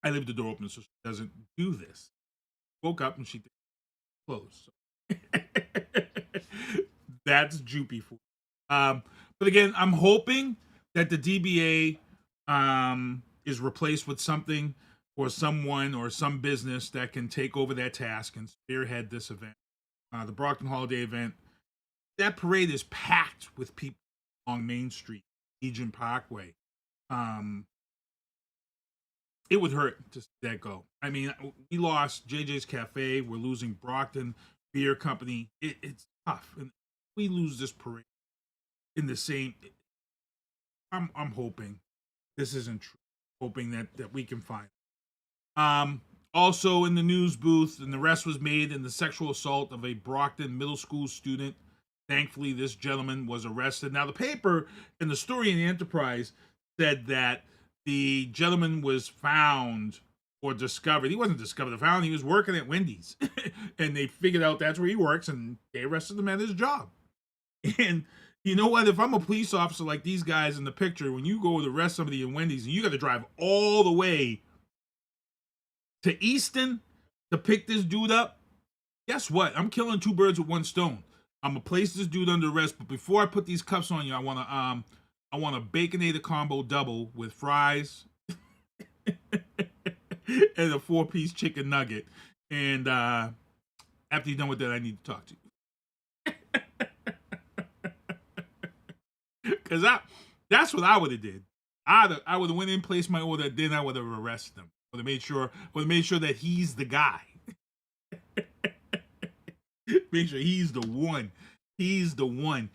I leave the door open so she doesn't do this. Woke up and she closed. So. That's Joopy for. But again, I'm hoping that the DBA is replaced with something or someone or some business that can take over that task and spearhead this event. The Brockton Holiday event. That parade is packed with people along Main Street, Legion Parkway. It would hurt to see that go. I mean, we lost JJ's Cafe. We're losing Brockton Beer Company. It's tough. And we lose this parade in the same. I'm hoping this isn't true. Hoping that we can find. Also in the news booth, an arrest was made in the sexual assault of a Brockton middle school student. Thankfully, this gentleman was arrested. Now, the paper and the story in the Enterprise said that the gentleman was found or discovered. He wasn't discovered or found. He was working at Wendy's. And they figured out that's where he works, and they arrested him at his job. And you know what? If I'm a police officer like these guys in the picture, when you go to arrest somebody in Wendy's and you got to drive all the way to Easton to pick this dude up, guess what? I'm killing two birds with one stone. I'm gonna place this dude under arrest, but before I put these cuffs on you, I want a Baconator combo double with fries and a 4-piece chicken nugget. And after you're done with that, I need to talk to you. Because that's what I would have did. I would have went in, placed my order, then I would have arrested him. Would have made sure that he's the guy. Make sure he's the one. He's the one.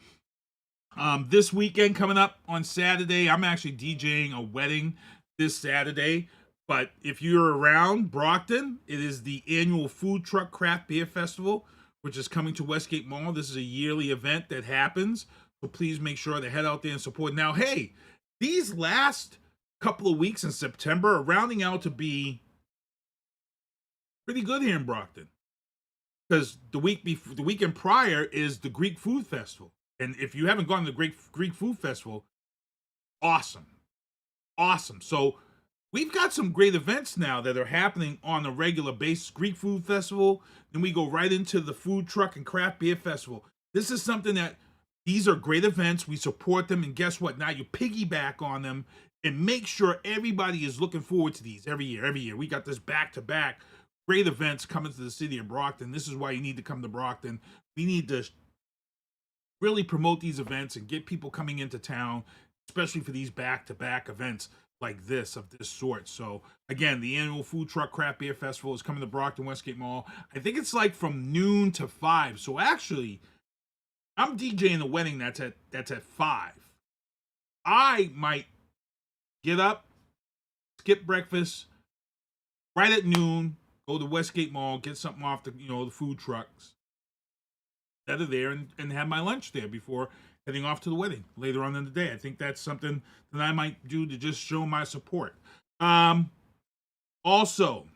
This weekend coming up on Saturday, I'm actually DJing a wedding this Saturday. But if you're around Brockton, it is the annual Food Truck Craft Beer Festival, which is coming to Westgate Mall. This is a yearly event that happens. So please make sure to head out there and support. Now, hey, these last couple of weeks in September are rounding out to be pretty good here in Brockton. Because the weekend prior is the Greek Food Festival. And if you haven't gone to the Greek Food Festival, awesome. So we've got some great events now that are happening on a regular basis. Greek Food Festival, then we go right into the Food Truck and Craft Beer Festival. This is something that, these are great events. We support them. And guess what? Now you piggyback on them and make sure everybody is looking forward to these every year. We got this back-to-back great events coming to the city of Brockton. This is why you need to come to Brockton. We need to really promote these events and get people coming into town, especially for these back-to-back events like this, of this sort. So, again, the annual Food Truck Craft Beer Festival is coming to Brockton Westgate Mall. I think it's like from noon to 5. So, actually, I'm DJing a wedding that's at 5. I might get up, skip breakfast, right at noon, go to Westgate Mall, get something off the food trucks that are there, and have my lunch there before heading off to the wedding later on in the day. I think that's something that I might do to just show my support. Also,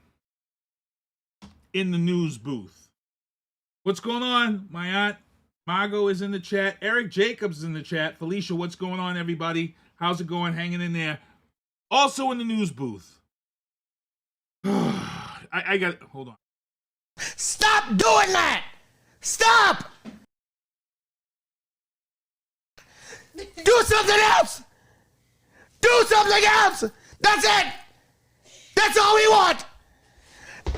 in the news booth, what's going on? My aunt Margot is in the chat. Eric Jacobs is in the chat. Felicia, what's going on, everybody? How's it going? Hanging in there. Also in the news booth. I got, hold on. Stop doing that! Stop! Do something else! Do something else! That's it! That's all we want!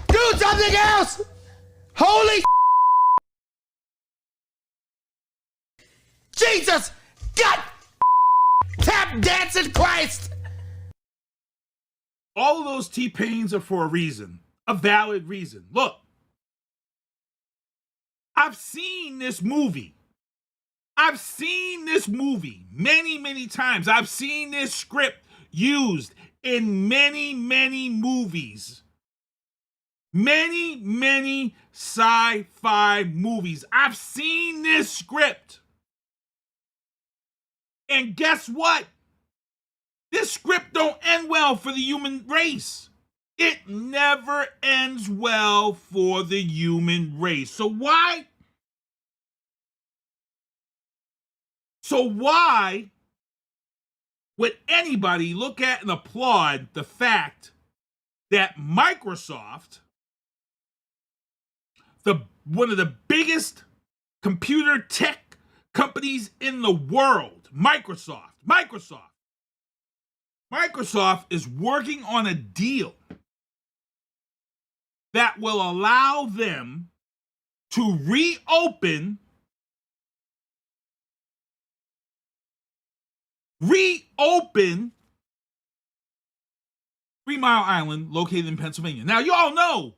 Do something else! Holy Jesus! God! Tap dancing Christ! All of those T-Pains are for a reason. A valid reason. Look. I've seen this movie. I've seen this movie many, many times. I've seen this script used in many, many movies. Many, many sci-fi movies. I've seen this script. And guess what? This script don't end well for the human race. It never ends well for the human race. So why would anybody look at and applaud the fact that Microsoft, one of the biggest computer tech companies in the world, Microsoft is working on a deal that will allow them to reopen 3 Mile Island, located in Pennsylvania. Now, y'all know,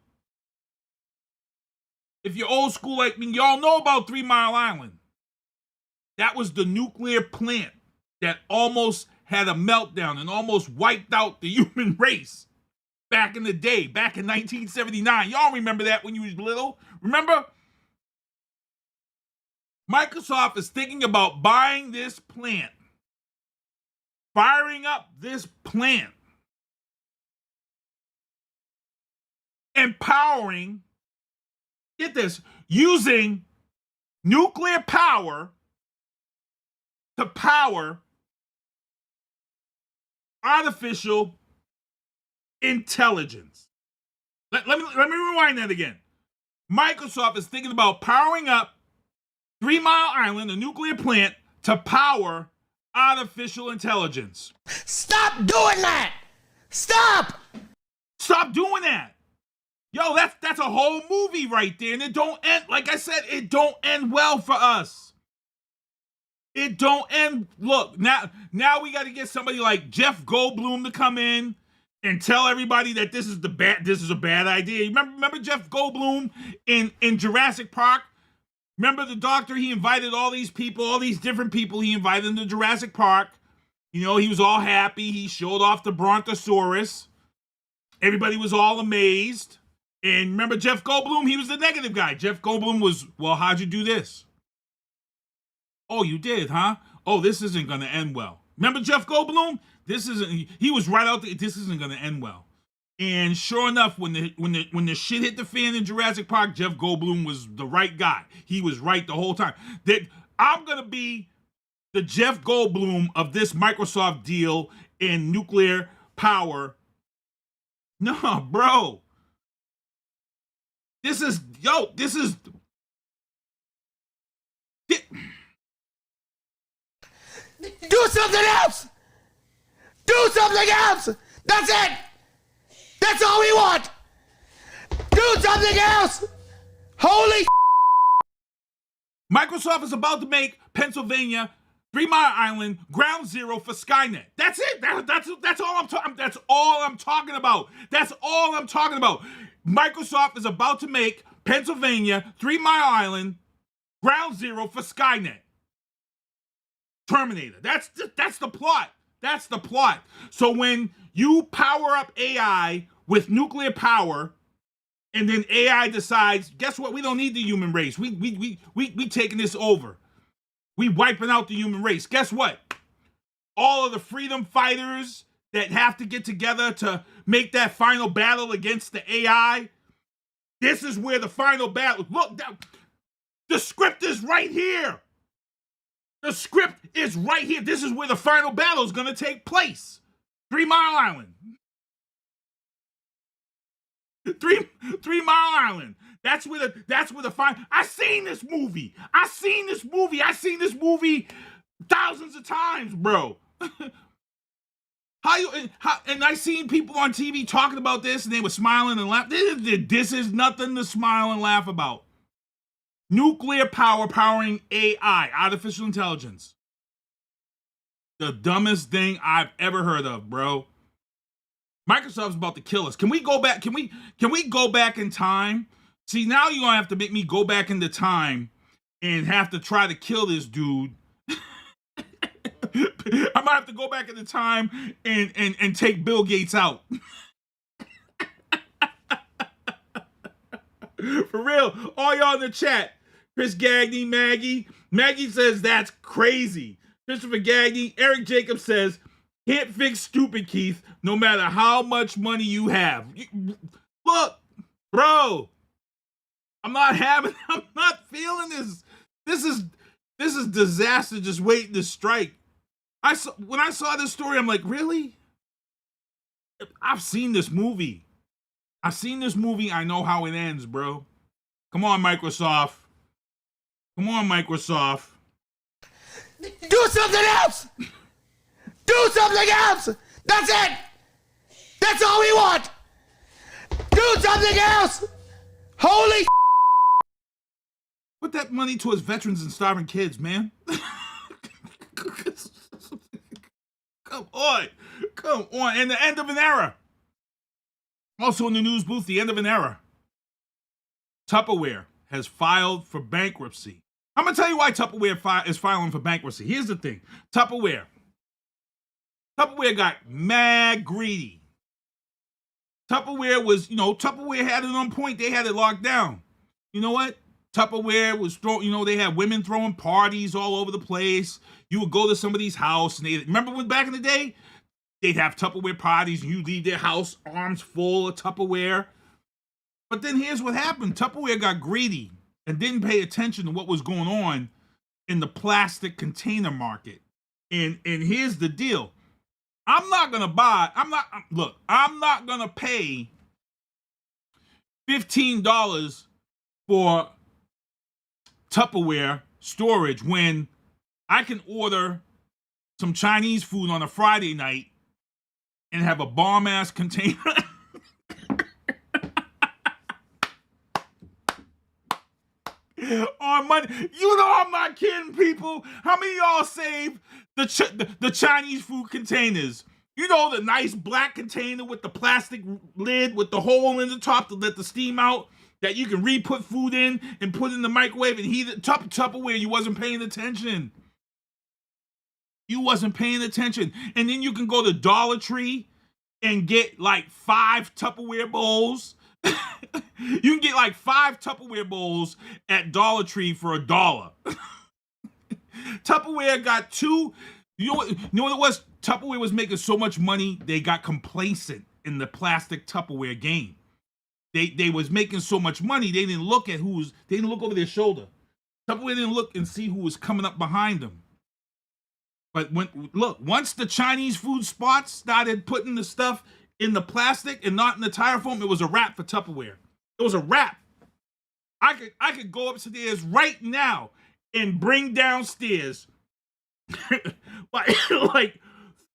if you're old school like me, y'all know about 3 Mile Island. That was the nuclear plant that almost had a meltdown and almost wiped out the human race back in the day, back in 1979. Y'all remember that when you was little? Remember? Microsoft is thinking about buying this plant, firing up this plant, empowering, get this, using nuclear power to power artificial intelligence. Let me rewind that again. Microsoft is thinking about powering up 3 Mile Island, a nuclear plant, to power artificial intelligence. Stop doing that! Stop! Stop doing that! Yo, that's a whole movie right there, and it don't end, like I said, it don't end well for us. It don't end. Look, now we got to get somebody like Jeff Goldblum to come in and tell everybody that this is a bad idea. Remember Jeff Goldblum in Jurassic Park? Remember the doctor? He invited all these people, all these different people. He invited them to Jurassic Park. You know, he was all happy. He showed off the Brontosaurus. Everybody was all amazed. And remember Jeff Goldblum? He was the negative guy. Jeff Goldblum was, well, how'd you do this? Oh, you did, huh? Oh, this isn't going to end well. Remember Jeff Goldblum? He was right out there. This isn't going to end well. And sure enough, when the shit hit the fan in Jurassic Park, Jeff Goldblum was the right guy. He was right the whole time. That I'm going to be the Jeff Goldblum of this Microsoft deal in nuclear power. No, bro. Do something else! Do something else! That's it! That's all we want! Do something else! Holy Microsoft is about to make Pennsylvania 3 Mile Island ground zero for Skynet. That's it. That's all I'm talking. That's all I'm talking about. That's all I'm talking about. Microsoft is about to make Pennsylvania 3 Mile Island ground zero for Skynet. Terminator. That's the plot. That's the plot. So when you power up AI with nuclear power, and then AI decides, guess what? We don't need the human race. We taking this over. We wiping out the human race. Guess what? All of the freedom fighters that have to get together to make that final battle against the AI. This is where the final battle. Look, the script is right here. The script is right here. This is where the final battle is going to take place. 3 Mile Island. 3 Mile Island. That's where the final. I seen this movie thousands of times, bro. And I seen people on TV talking about this, and they were smiling and laughing. This is nothing to smile and laugh about. Nuclear power powering AI, artificial intelligence. The dumbest thing I've ever heard of, bro. Microsoft's about to kill us. Can we go back? Can we go back in time? See, now you're gonna have to make me go back into time and have to try to kill this dude. I might have to go back into time and take Bill Gates out. For real, all y'all in the chat. Chris Gagney, Maggie says that's crazy. Christopher Gagney, Eric Jacobs says, can't fix stupid, Keith, no matter how much money you have. Look, bro, I'm not feeling this. This is disaster just waiting to strike. When I saw this story, I'm like, really? I've seen this movie. I know how it ends, bro. Come on, Microsoft. Do something else! Do something else! That's it! That's all we want! Do something else! Holy Put that money towards veterans and starving kids, man. Come on. And the end of an era. Also in the news booth, the end of an era. Tupperware has filed for bankruptcy. I'm going to tell you why Tupperware is filing for bankruptcy. Here's the thing. Tupperware got mad greedy. Tupperware had it on point. They had it locked down. You know what? Tupperware was they had women throwing parties all over the place. You would go to somebody's house and remember when back in the day, they'd have Tupperware parties and you'd leave their house arms full of Tupperware. But then here's what happened. Tupperware got greedy and didn't pay attention to what was going on in the plastic container market. And here's the deal. I'm not going to pay $15 for Tupperware storage when I can order some Chinese food on a Friday night and have a bomb-ass container. On Monday. You know I'm not kidding, people. How many of y'all save the Chinese food containers? You know, the nice black container with the plastic lid with the hole in the top to let the steam out that you can re-put food in and put in the microwave and heat it. Tupperware, you wasn't paying attention. And then you can go to Dollar Tree and get like 5 Tupperware bowls. You can get like 5 Tupperware bowls at Dollar Tree for $1. Tupperware got 2. You know what it was? Tupperware was making so much money, they got complacent in the plastic Tupperware game. They was making so much money, they didn't look over their shoulder. Tupperware didn't look and see who was coming up behind them. But once the Chinese food spots started putting the stuff in the plastic and not in the styrofoam, it was a wrap for Tupperware. It was a wrap. I could go upstairs right now and bring downstairs like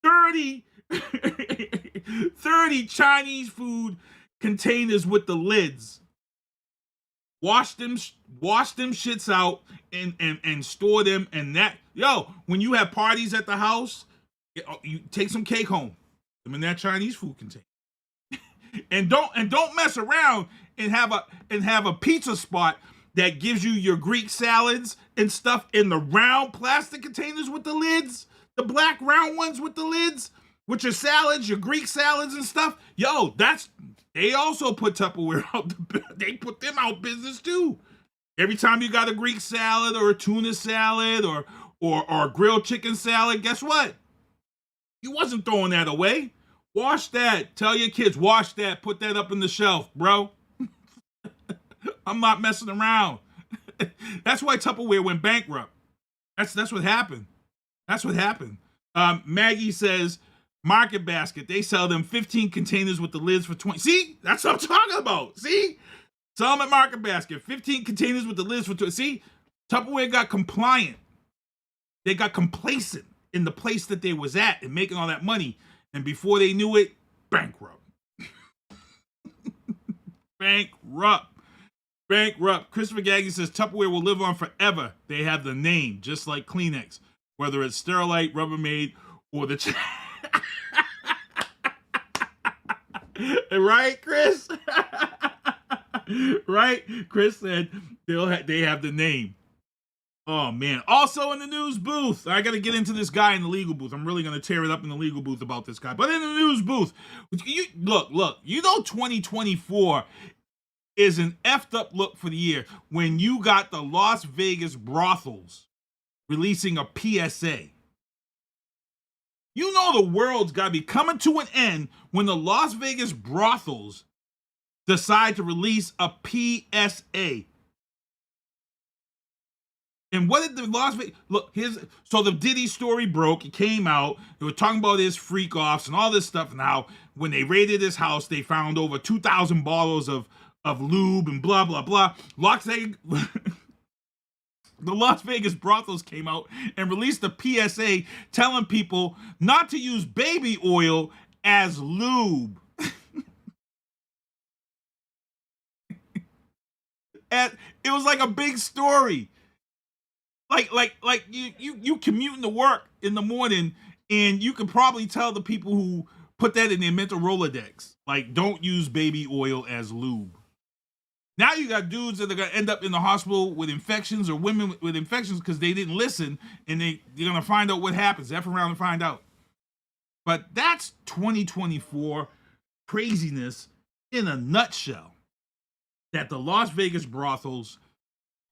30 Chinese food containers with the lids wash them shits out and store them. And that, when you have parties at the house, you take some cake home, them in that Chinese food container, and don't mess around and have a pizza spot that gives you your Greek salads and stuff in the round plastic containers with the lids, the black round ones with the lids, with your salads, your Greek salads and stuff. They also put Tupperware out. They put them out business too. Every time you got a Greek salad or a tuna salad or a grilled chicken salad, guess what? You wasn't throwing that away. Wash that. Tell your kids, wash that. Put that up in the shelf, bro. I'm not messing around. That's why Tupperware went bankrupt. That's what happened. That's what happened. Maggie says, Market Basket, they sell them 15 containers with the lids for 20. See? That's what I'm talking about. See? Sell them at Market Basket. 15 containers with the lids for 20. See? Tupperware got compliant. They got complacent in the place that they was at and making all that money. And before they knew it, bankrupt. Bankrupt. Christopher Gaggy says Tupperware will live on forever. They have the name, just like Kleenex. Whether it's Sterilite, Rubbermaid, or the... Right, Chris? Right? Chris said they have the name. Oh, man. Also in the news booth, I got to get into this guy in the legal booth. I'm really going to tear it up in the legal booth about this guy. But in the news booth, look, 2024 is an effed up look for the year when you got the Las Vegas brothels releasing a PSA. You know the world's got to be coming to an end when the Las Vegas brothels decide to release a PSA. And what did the Las Vegas... Look, so the Diddy story broke. It came out. They were talking about his freak-offs and all this stuff. And how when they raided his house, they found over 2,000 bottles of lube and blah, blah, blah. The Las Vegas brothels came out and released a PSA telling people not to use baby oil as lube. And it was like a big story. Like you commuting to work in the morning, and you could probably tell the people who put that in their mental Rolodex, like, don't use baby oil as lube. Now you got dudes that are going to end up in the hospital with infections, or women with infections because they didn't listen, and they're going to find out what happens. F around and find out. But that's 2024 craziness in a nutshell. That the Las Vegas brothels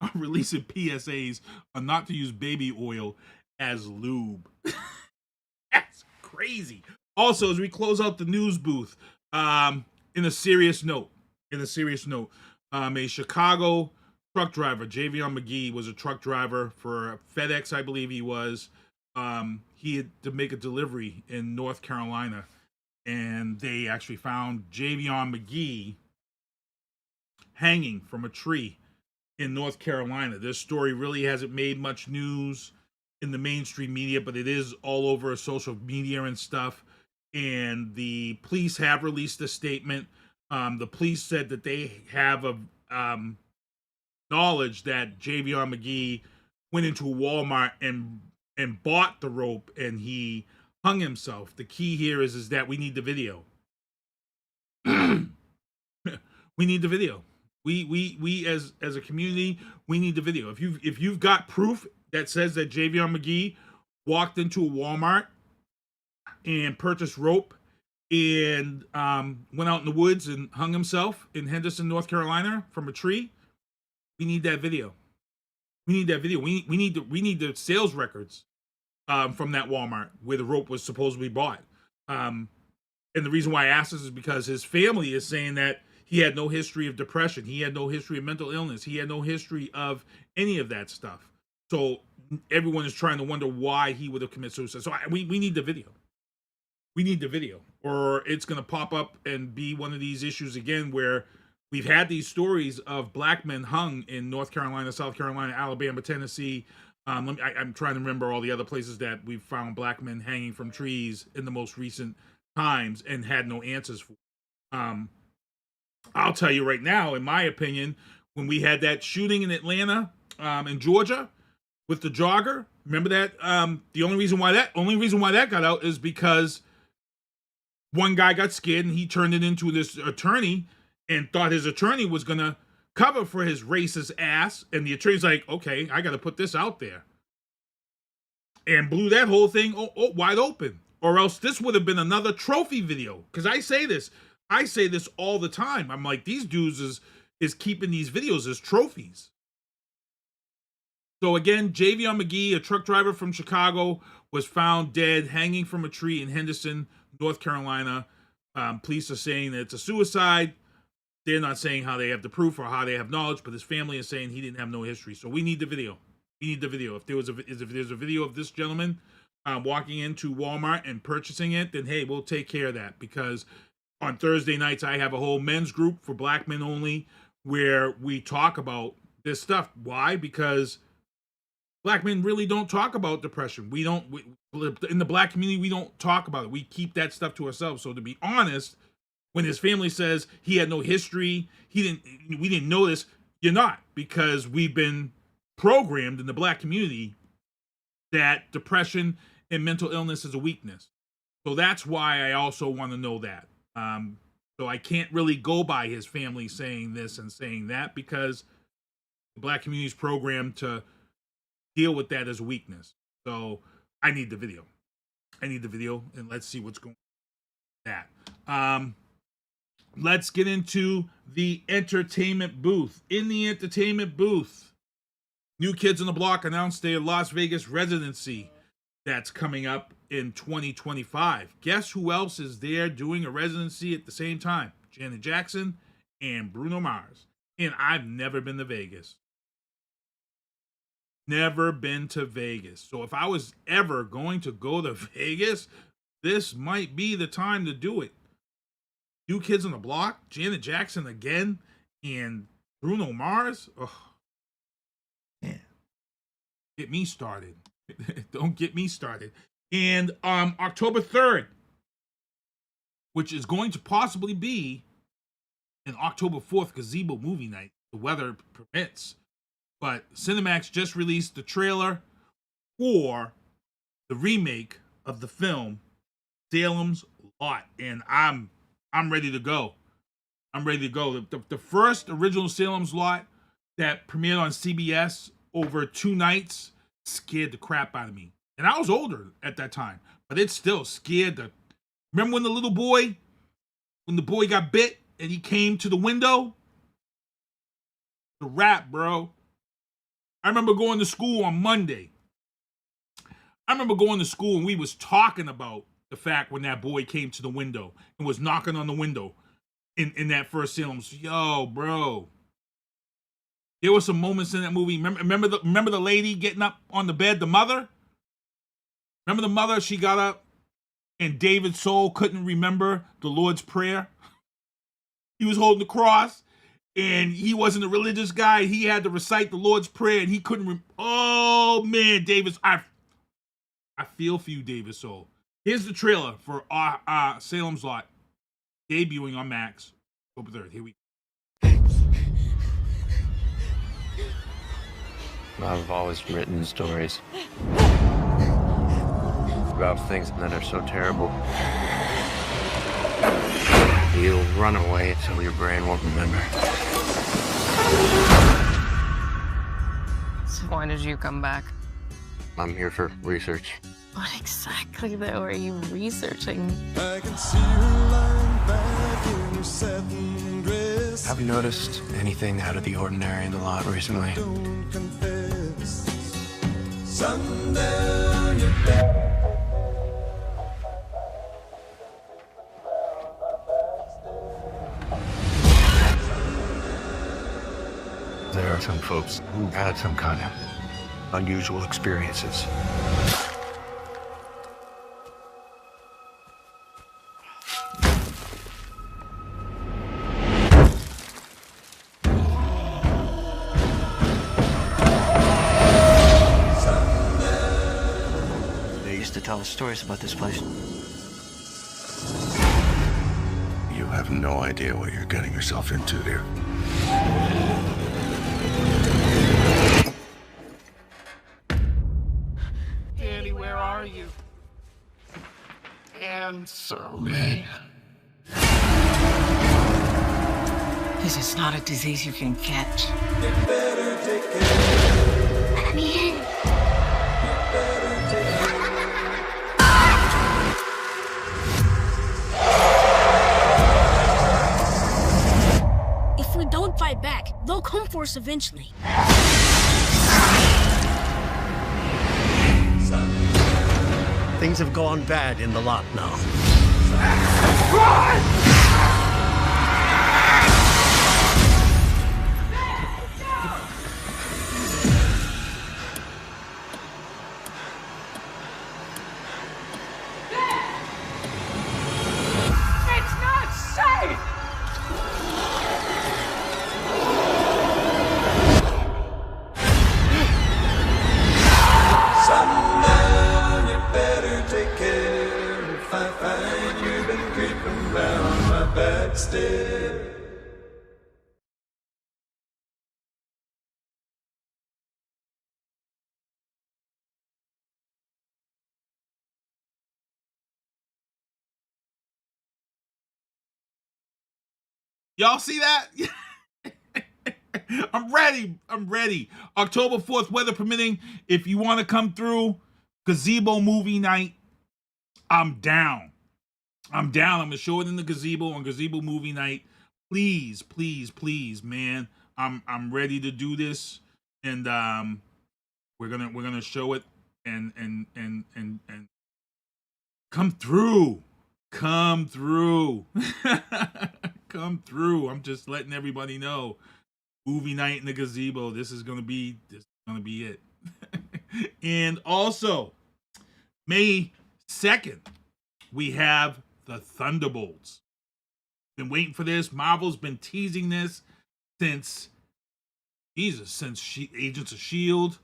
are releasing PSAs on not to use baby oil as lube. That's crazy. Also, as we close out the news booth, in a serious note, a Chicago truck driver, Javion Magee, was a truck driver for FedEx, I believe he was. He had to make a delivery in North Carolina, and they actually found Javion Magee hanging from a tree in North Carolina. This story really hasn't made much news in the mainstream media, but it is all over social media and stuff. And the police have released a statement. The police said that they have a knowledge that Javion Magee went into a Walmart and bought the rope, and he hung himself. The key here is that we need the video. We need the video. We as a community, we need the video. If you've got proof that says that Javion Magee walked into a Walmart and purchased rope and went out in the woods and hung himself in Henderson, North Carolina from a tree, we need that video. We need that video. We need the sales records from that Walmart where the rope was supposedly bought. And the reason why I asked this is because his family is saying that he had no history of depression. He had no history of mental illness. He had no history of any of that stuff. So everyone is trying to wonder why he would have committed suicide. So we need the video. We need the video, or it's going to pop up and be one of these issues again where we've had these stories of black men hung in North Carolina, South Carolina, Alabama, Tennessee. I'm trying to remember all the other places that we've found black men hanging from trees in the most recent times and had no answers for. I'll tell you right now, in my opinion, when we had that shooting in Atlanta, in Georgia, with the jogger. Remember that? The only reason why that got out is because one guy got scared and he turned it into this attorney and thought his attorney was gonna cover for his racist ass, and the attorney's like, okay, I gotta put this out there, and blew that whole thing wide open. Or else this would have been another trophy video. Because I say this all the time. I'm like, these dudes is keeping these videos as trophies. So again, Javion Magee, a truck driver from Chicago, was found dead hanging from a tree in Henderson, North Carolina. Police are saying that it's a suicide. They're not saying how they have the proof or how they have knowledge, but his family is saying he didn't have no history. So we need the video. We need the video. If there's a video of this gentleman walking into Walmart and purchasing it, then hey, we'll take care of that. Because on Thursday nights, I have a whole men's group for black men only where we talk about this stuff. Why? Because black men really don't talk about depression. In the black community, we don't talk about it. We keep that stuff to ourselves. So to be honest, when his family says he had no history, we didn't know this, you're not, because we've been programmed in the black community that depression and mental illness is a weakness. So that's why I also want to know that. So I can't really go by his family saying this and saying that, because the black community is programmed to deal with that as a weakness. So I need the video. And let's see what's going on with that. Let's get into the entertainment booth. In the entertainment booth, New Kids on the Block announced their Las Vegas residency that's coming up in 2025. Guess who else is there doing a residency at the same time? Janet Jackson and Bruno Mars. And I've never been to Vegas. Never been to Vegas. So if I was ever going to go to Vegas, this might be the time to do it. New Kids on the Block, Janet Jackson again, and Bruno Mars. Oh, man. Get me started. Don't get me started. And October 3rd, which is going to possibly be an October 4th Gazebo movie night, the weather permits. But Cinemax just released the trailer for the remake of the film Salem's Lot, and I'm ready to go. The first original Salem's Lot that premiered on CBS over 2 nights scared the crap out of me. And I was older at that time, but it still scared the... Remember when the boy got bit and he came to the window? The rap, bro. I remember going to school on Monday. And we was talking about the fact when that boy came to the window and was knocking on the window in that first Salem's. Yo, bro. There were some moments in that movie. Remember the lady getting up on the bed, the mother? Remember the mother? She got up and David's soul couldn't remember the Lord's Prayer. He was holding the cross and he wasn't a religious guy. He had to recite the Lord's Prayer and he couldn't oh man, David's, I feel for you, David's soul. Here's the trailer for Salem's Lot, debuting on Max October 3rd. Here we go. I've always written stories about things that are so terrible. You'll run away until your brain won't remember. So why did you come back? I'm here for research. What exactly, though, are you researching? I can see her lying back in her satin dress. Have you noticed anything out of the ordinary in the lot recently? Don't confess. Sundown, you're back. There are some folks who had some kind of unusual experiences. They used to tell us stories about this place. You have no idea what you're getting yourself into, dear. Answer me. This is not a disease you can catch. Let me in. If we don't fight back, they'll come for us eventually. Things have gone bad in the lot now. It's not safe! Sundown, you better take care. If I find you've been creeping round my back stairs. Y'all see that? I'm ready. I'm ready. October 4th, weather permitting. If you want to come through, Gazebo movie night, I'm down. I'm down. I'm gonna show it in the Gazebo on Gazebo movie night. Please, please, please, man. I'm ready to do this, and we're gonna show it and come through. Come through. Come through. I'm just letting everybody know. Movie night in the Gazebo. This is gonna be it. And also, May 2nd, we have the Thunderbolts. Been waiting for this. Marvel's been teasing this since Agents of S.H.I.E.L.D.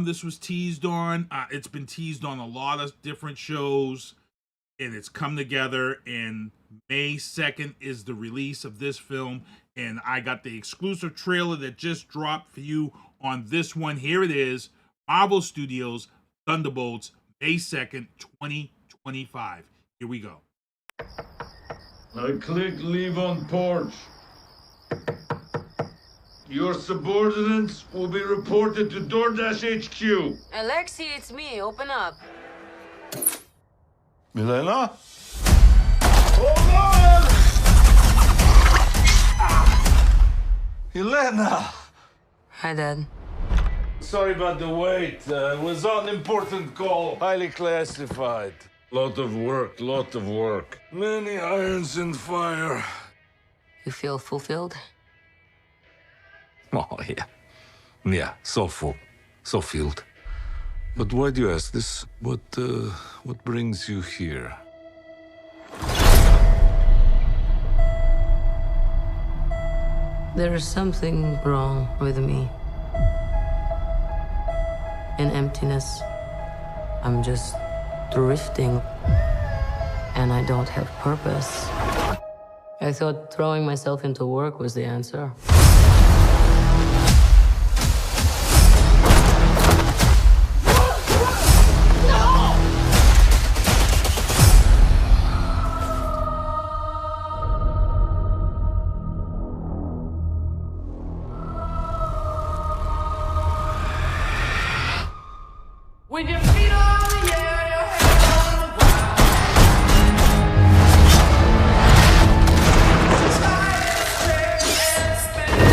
This was teased on. It's been teased on a lot of different shows, and it's come together. And May 2nd is the release of this film, and I got the exclusive trailer that just dropped for you on this one. Here it is. Marvel Studios Thunderbolts, May 2nd, 2025. Here we go. I click leave on porch. Your subordinates will be reported to DoorDash HQ. Alexi, it's me. Open up. Milena? Elena! Hi, Dad. Sorry about the wait. It was an important call. Highly classified. Lot of work. Many irons in fire. You feel fulfilled? Oh, yeah. Yeah, so full. So filled. But why do you ask this? What brings you here? There is something wrong with me. An emptiness. I'm just drifting. And I don't have purpose. I thought throwing myself into work was the answer. With your feet on the air, your head on the ground. Try and stay and spin.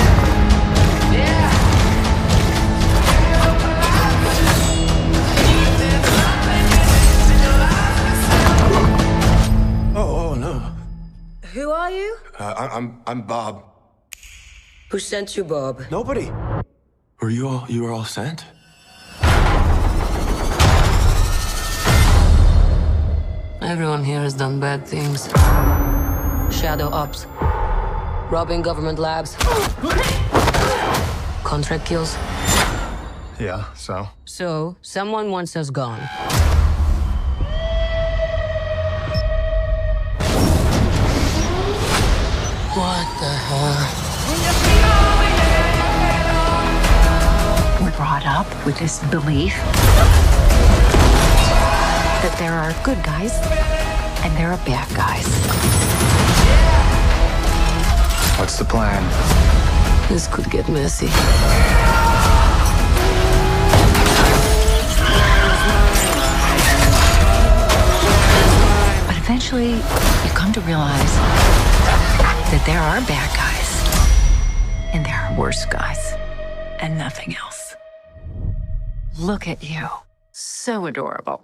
Yeah. Oh no. Who are you? I'm Bob. Who sent you, Bob? Nobody. You were all sent? Everyone here has done bad things. Shadow ops. Robbing government labs. Contract kills. Yeah, so? So, someone wants us gone. What the hell? We're brought up with this belief that there are good guys and there are bad guys. What's the plan? This could get messy. But eventually, you come to realize that there are bad guys, and there are worse guys, and nothing else. Look at you. So adorable.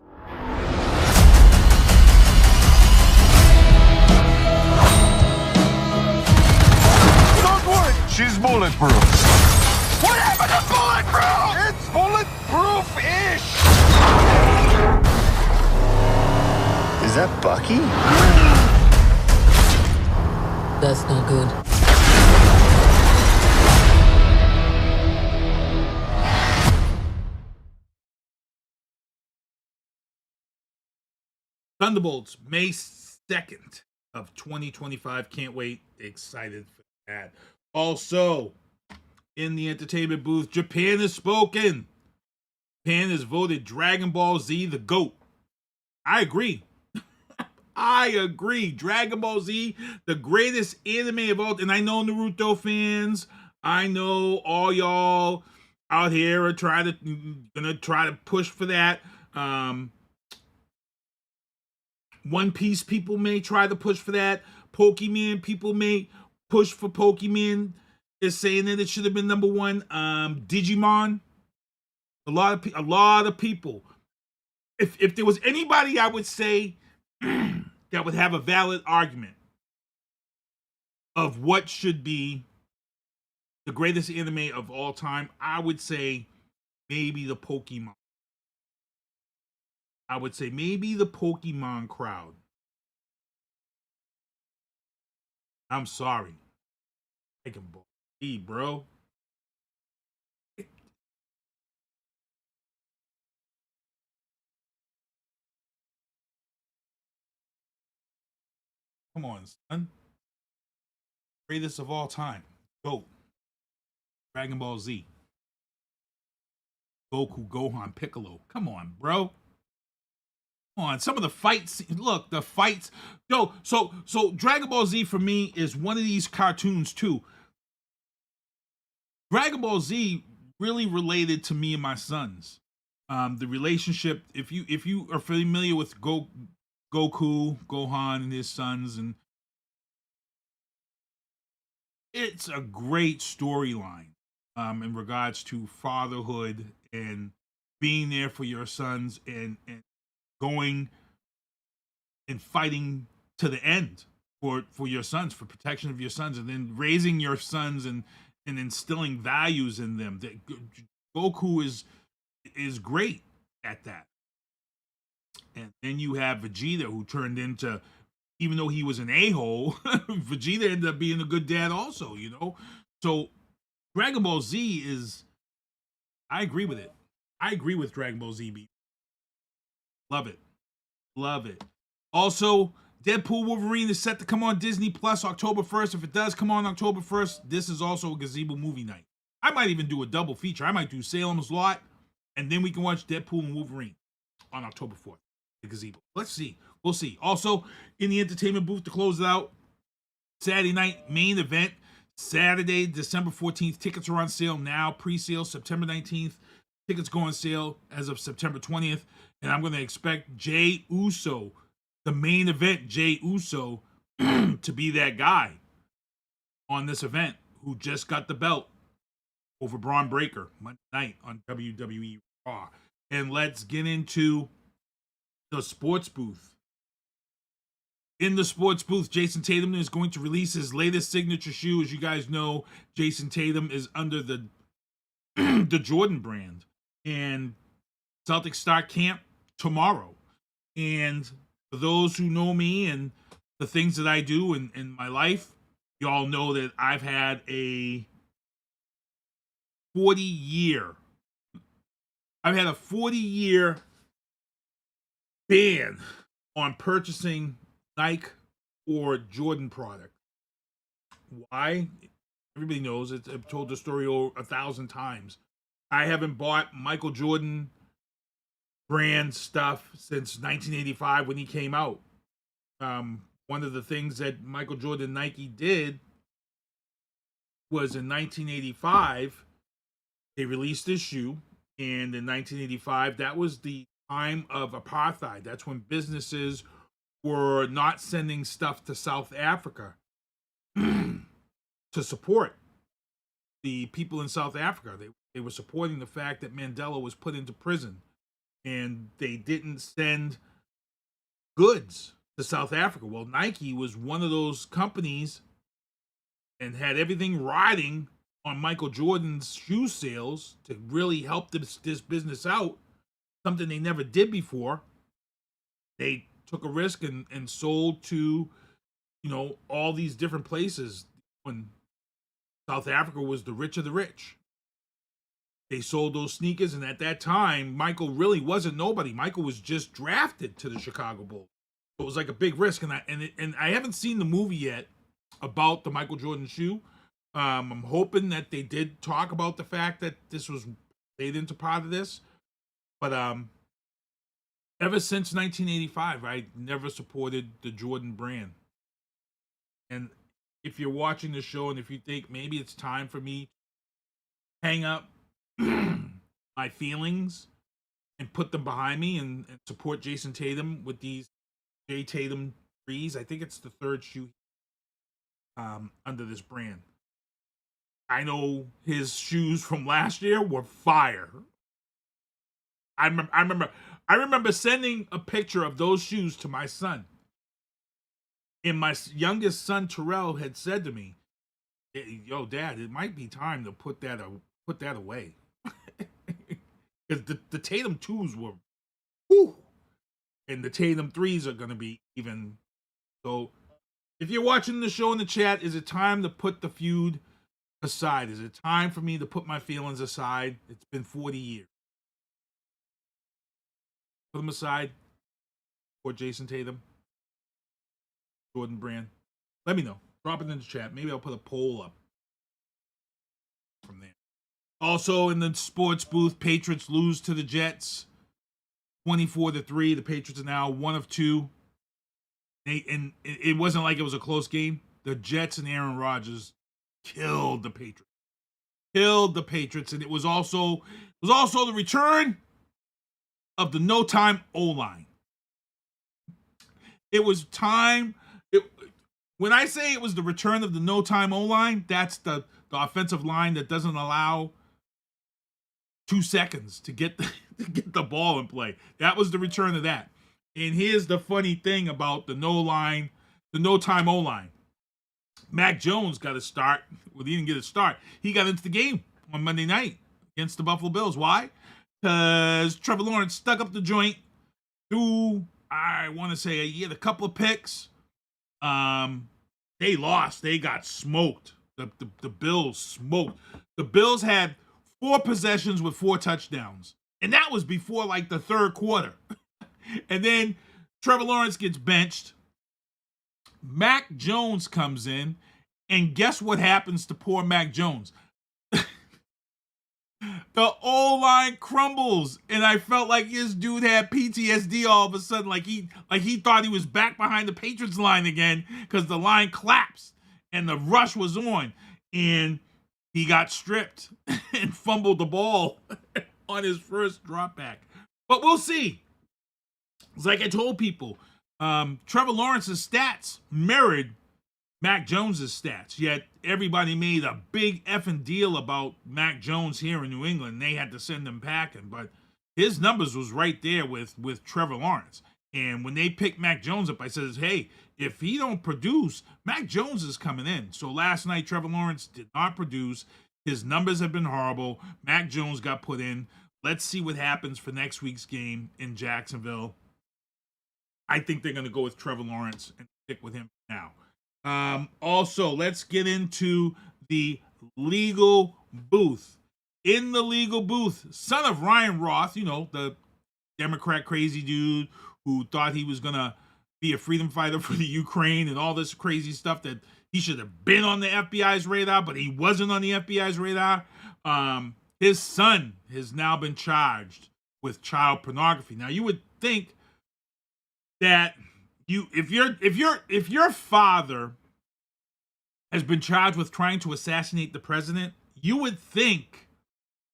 Don't worry, she's bulletproof. What happened to bulletproof? It's bulletproof-ish. Is that Bucky? That's not good. Thunderbolts, May 2nd of 2025. Can't wait. Excited for that. Also, in the entertainment booth, Japan has spoken. Japan has voted Dragon Ball Z the GOAT. I agree. I agree. Dragon Ball Z, the greatest anime of all. And I know Naruto fans. I know all y'all out here are gonna try to push for that. One Piece people may try to push for that. Pokemon people may push for Pokemon. Is saying that it should have been number one. Digimon. A lot of people. If there was anybody, I would say that would have a valid argument of what should be the greatest anime of all time, I would say maybe the Pokemon. I would say maybe the Pokemon crowd. I'm sorry. I can believe, bro. Come on, son. Greatest of all time. GOAT. Dragon Ball Z. Goku, Gohan, Piccolo. Come on, bro. On some of the fights, look, the fights. Yo, so Dragon Ball Z for me is one of these cartoons too. Dragon Ball Z really related to me and my sons. The relationship, if you are familiar with Goku, Gohan, and his sons, and it's a great storyline in regards to fatherhood and being there for your sons and going and fighting to the end for your sons, for protection of your sons, and then raising your sons and instilling values in them. Goku is great at that. And then you have Vegeta, who turned into, even though he was an a-hole, Vegeta ended up being a good dad also, you know? So Dragon Ball Z is, I agree with it. I agree with Dragon Ball Z. Love it. Love it. Also, Deadpool Wolverine is set to come on Disney Plus October 1st. If it does come on October 1st, this is also a Gazebo movie night. I might even do a double feature. I might do Salem's Lot, and then we can watch Deadpool and Wolverine on October 4th. The Gazebo. Let's see. We'll see. Also, in the entertainment booth to close it out, Saturday night main event, Saturday, December 14th. Tickets are on sale now. Pre-sale September 19th. Tickets go on sale as of September 20th. And I'm going to expect Jey Uso, the main event, Jey Uso, to be that guy on this event who just got the belt over Braun Breaker Monday night on WWE Raw. And let's get into the sports booth. In the sports booth, Jason Tatum is going to release his latest signature shoe. As you guys know, Jason Tatum is under the the Jordan brand. And Celtics start camp tomorrow. And for those who know me and the things that I do in my life, you all know that I've had a 40-year ban on purchasing Nike or Jordan product. Why? Everybody knows it. I've told the story over 1,000 times. I haven't bought Michael Jordan brand stuff since 1985 when he came out. One of the things that Michael Jordan Nike did was in 1985, they released this shoe. And in 1985, that was the time of apartheid. That's when businesses were not sending stuff to South Africa to support the people in South Africa. They were supporting the fact that Mandela was put into prison, and they didn't send goods to South Africa. Well, Nike was one of those companies and had everything riding on Michael Jordan's shoe sales to really help this business out, something they never did before. They took a risk and sold to, all these different places when South Africa was the rich of the rich. They sold those sneakers, and at that time, Michael really wasn't nobody. Michael was just drafted to the Chicago Bulls. So it was like a big risk, and I haven't seen the movie yet about the Michael Jordan shoe. I'm hoping that they did talk about the fact that this was played into part of this. But ever since 1985, I never supported the Jordan brand. And if you're watching the show and if you think maybe it's time for me to hang up my feelings and put them behind me and support Jason Tatum with these J Tatum 3s, I think it's the third shoe under this brand. I know his shoes from last year were fire. I remember sending a picture of those shoes to my son. And my youngest son, Terrell, had said to me, "Yo, Dad, it might be time to put that away." Because the Tatum 2s were, whew, and the Tatum 3s are going to be even. So if you're watching the show in the chat, is it time to put the feud aside? Is it time for me to put my feelings aside? It's been 40 years. Put them aside for Jason Tatum, Jordan brand. Let me know. Drop it in the chat. Maybe I'll put a poll up from there. Also in the sports booth, Patriots lose to the Jets 24-3. The Patriots are now 1 of 2. And it wasn't like it was a close game. The Jets and Aaron Rodgers killed the Patriots. And it was also the return of the no-time O-line. It was time. When I say it was the return of the no-time O-line, that's the offensive line that doesn't allow 2 seconds to get the ball in play. That was the return of that. And here's the funny thing about the no-time O-line. Mac Jones got a start. Well, he didn't get a start. He got into the game on Monday night against the Buffalo Bills. Why? Because Trevor Lawrence stuck up the joint, threw, I want to say, he had a couple of picks. They lost. They got smoked. The Bills smoked. The Bills had 4 possessions with 4 touchdowns. And that was before like the third quarter. And then Trevor Lawrence gets benched. Mac Jones comes in. And guess what happens to poor Mac Jones? The O-line crumbles. And I felt like this dude had PTSD all of a sudden. Like he thought he was back behind the Patriots line again because the line collapsed and the rush was on. And he got stripped and fumbled the ball on his first drop back. But we'll see. It's like I told people, Trevor Lawrence's stats mirrored Mac Jones's stats, yet everybody made a big effing deal about Mac Jones here in New England. They had to send him packing, but his numbers was right there with Trevor Lawrence. And when they picked Mac Jones up, I said, hey, if he don't produce, Mac Jones is coming in. So last night, Trevor Lawrence did not produce. His numbers have been horrible. Mac Jones got put in. Let's see what happens for next week's game in Jacksonville. I think they're going to go with Trevor Lawrence and stick with him now. Also, let's get into the legal booth. In the legal booth, son of Ryan Roth, you know, the Democrat crazy dude who thought he was going to be a freedom fighter for the Ukraine and all this crazy stuff that he should have been on the FBI's radar, but he wasn't on the FBI's radar. His son has now been charged with child pornography. Now, you would think that if your father has been charged with trying to assassinate the president, you would think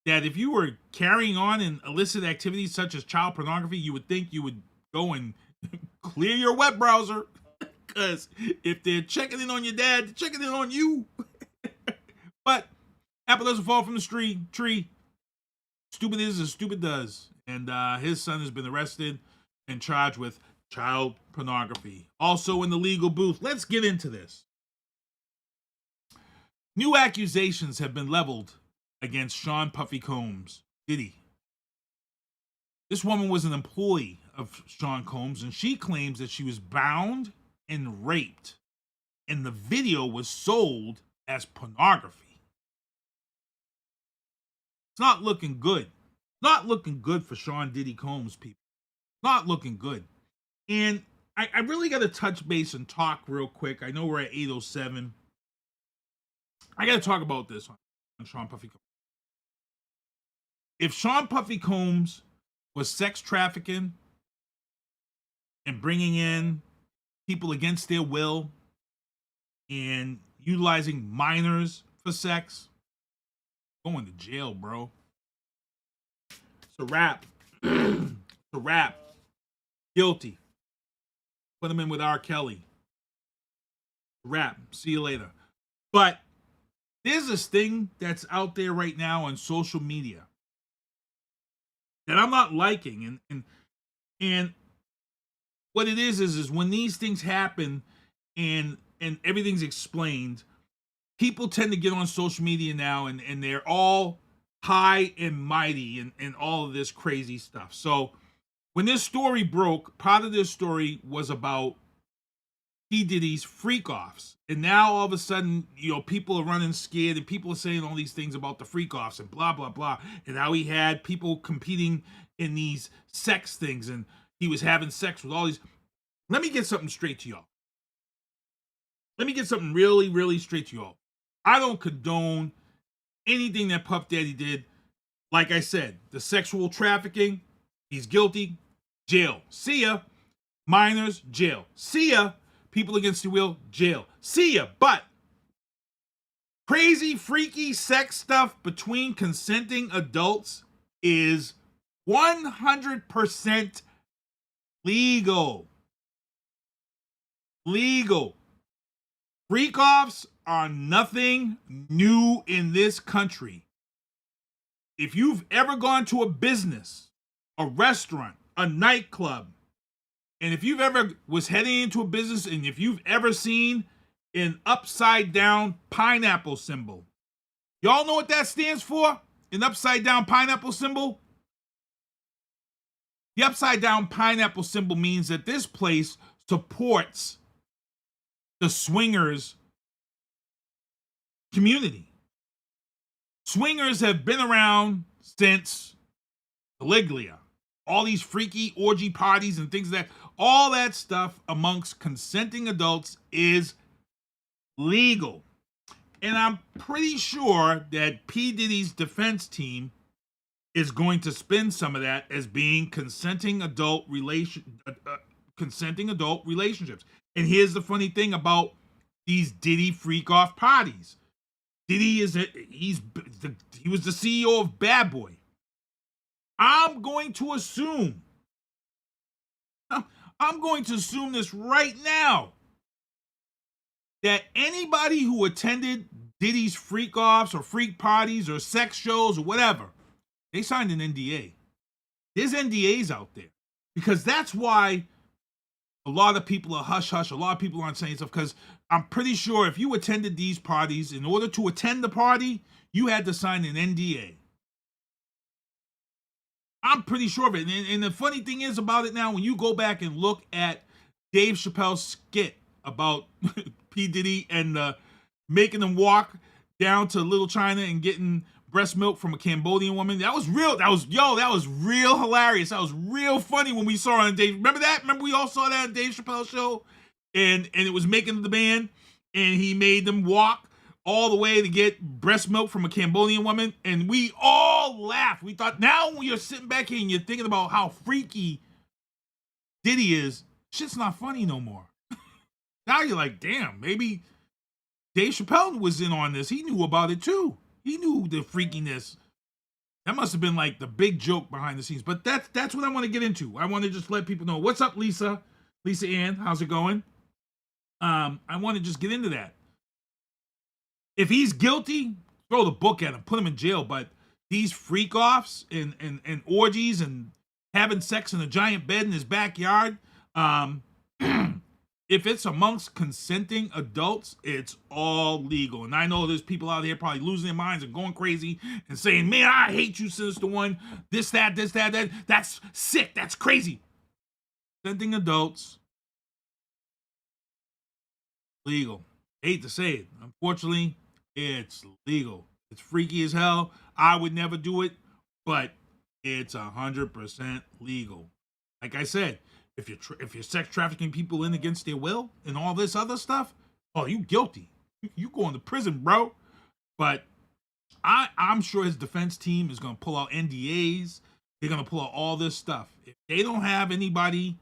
that if you were carrying on in illicit activities such as child pornography, you would think you would go and clear your web browser. Because if they're checking in on your dad, they're checking in on you. But apple doesn't fall from the tree. Stupid is as stupid does. And his son has been arrested and charged with child pornography. Also in the legal booth. Let's get into this. New accusations have been leveled against Sean Puffy Combs, Diddy. This woman was an employee of Sean Combs, and she claims that she was bound and raped, and the video was sold as pornography. It's not looking good. Not looking good for Sean Diddy Combs, people. Not looking good. And I really got to touch base and talk real quick. I know we're at 8:07. I got to talk about this on Sean Puffy Combs. If Sean Puffy Combs was sex trafficking and bringing in people against their will and utilizing minors for sex, going to jail, bro. It's a wrap. It's a wrap. Guilty. Put him in with R. Kelly. Wrap. See you later. But there's this thing that's out there right now on social media that I'm not liking. And what it is when these things happen and everything's explained, people tend to get on social media now and they're all high and mighty and all of this crazy stuff. So when this story broke, part of this story was about P. Diddy's freak-offs. And now all of a sudden, people are running scared and people are saying all these things about the freak-offs and blah, blah, blah. And how he had people competing in these sex things and he was having sex with all these. Let me get something straight to y'all. Let me get something really, really straight to y'all. I don't condone anything that Puff Daddy did. Like I said, the sexual trafficking, he's guilty, jail. See ya. Minors, jail. See ya. People against the will, jail. See ya. But crazy, freaky sex stuff between consenting adults is 100% legal. Legal. Freak-offs are nothing new in this country. If you've ever gone to a business, a restaurant, a nightclub, and if you've ever was heading into a business and if you've ever seen an upside down pineapple symbol, y'all know what that stands for? An upside down pineapple symbol? The upside down pineapple symbol means that this place supports the swingers community. Swingers have been around since Caligula. All these freaky orgy parties and things like that, all that stuff amongst consenting adults is legal. And I'm pretty sure that P. Diddy's defense team is going to spin some of that as being consenting adult relationships. And here's the funny thing about these Diddy freak-off parties. Diddy he was the CEO of Bad Boy. I'm going to assume this right now that anybody who attended Diddy's freak-offs or freak parties or sex shows or whatever, they signed an NDA. There's NDAs out there because that's why a lot of people are hush-hush. A lot of people aren't saying stuff because I'm pretty sure if you attended these parties, in order to attend the party, you had to sign an NDA. I'm pretty sure of it. And the funny thing is about it now, when you go back and look at Dave Chappelle's skit about P. Diddy and making them walk down to Little China and getting breast milk from a Cambodian woman, that was real. That was real hilarious. That was real funny when we saw it on Dave. Remember that? Remember we all saw that on Dave Chappelle's show? And it was making the band, and he made them walk all the way to get breast milk from a Cambodian woman, and we all laughed. We thought, now when you're sitting back here and you're thinking about how freaky Diddy is, shit's not funny no more. Now you're like, damn, maybe Dave Chappelle was in on this. He knew about it too. He knew the freakiness. That must have been like the big joke behind the scenes. But that's what I want to get into. I want to just let people know. What's up, Lisa? Lisa Ann, how's it going? I want to just get into that. If he's guilty, throw the book at him, put him in jail. But these freak-offs and orgies and having sex in a giant bed in his backyard, if it's amongst consenting adults, it's all legal. And I know there's people out there probably losing their minds and going crazy and saying, man, I hate you, Sinister One. This, that. That's sick. That's crazy. Consenting adults, legal. Hate to say it. Unfortunately, it's legal. It's freaky as hell. I would never do it, but it's 100% legal. Like I said, if you're sex trafficking people in against their will and all this other stuff, oh, you guilty. You going to prison, bro. But I'm sure his defense team is going to pull out NDAs. They're going to pull out all this stuff. If they don't have anybody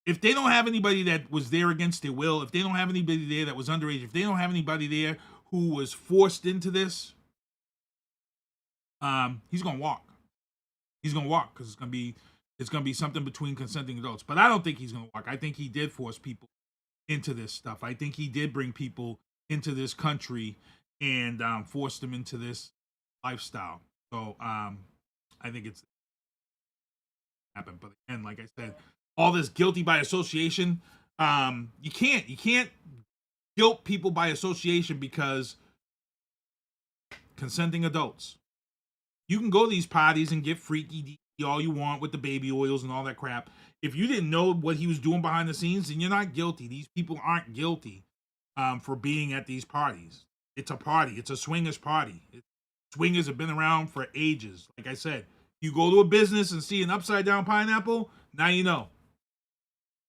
that was there against their will, if they don't have anybody there that was underage, if they don't have anybody there who was forced into this, he's going to walk. He's going to walk because it's going to be something between consenting adults. But I don't think he's going to walk. I think he did force people into this stuff. I think he did bring people into this country and forced them into this lifestyle. So I think it's happened. But again, like I said, all this guilty by association, you can't guilt people by association because consenting adults. You can go to these parties and get freaky all you want with the baby oils and all that crap. If you didn't know what he was doing behind the scenes, then you're not guilty. These people aren't guilty for being at these parties. It's a party. It's a swingers party. Swingers have been around for ages. Like I said, you go to a business and see an upside down pineapple, now you know.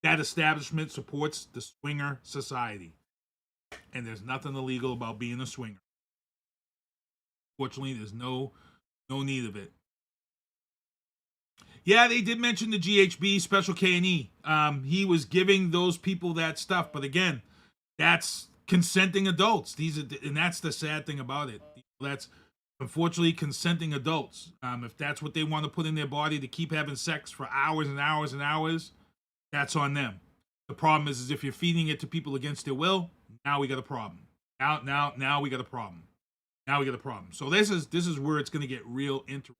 That establishment supports the swinger society. And there's nothing illegal about being a swinger. Fortunately, there's no need of it. Yeah, they did mention the GHB special K&E. He was giving those people that stuff, but again, that's consenting adults. And that's the sad thing about it. That's unfortunately consenting adults. If that's what they want to put in their body to keep having sex for hours and hours and hours, that's on them. The problem is if you're feeding it to people against their will, now we got a problem. Now we got a problem. Now we got a problem. So this is where it's going to get real interesting.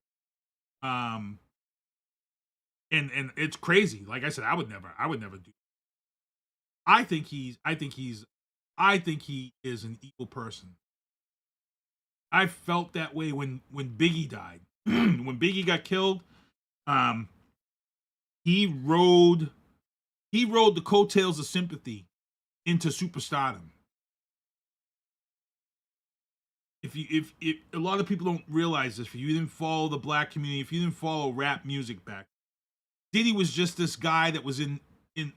And it's crazy. Like I said, I would never do. I think he is an evil person. I felt that way when Biggie died. When Biggie got killed, he rode the coattails of sympathy into superstardom. If a lot of people don't realize this, if you didn't follow the black community, if you didn't follow rap music back, Diddy was just this guy that was in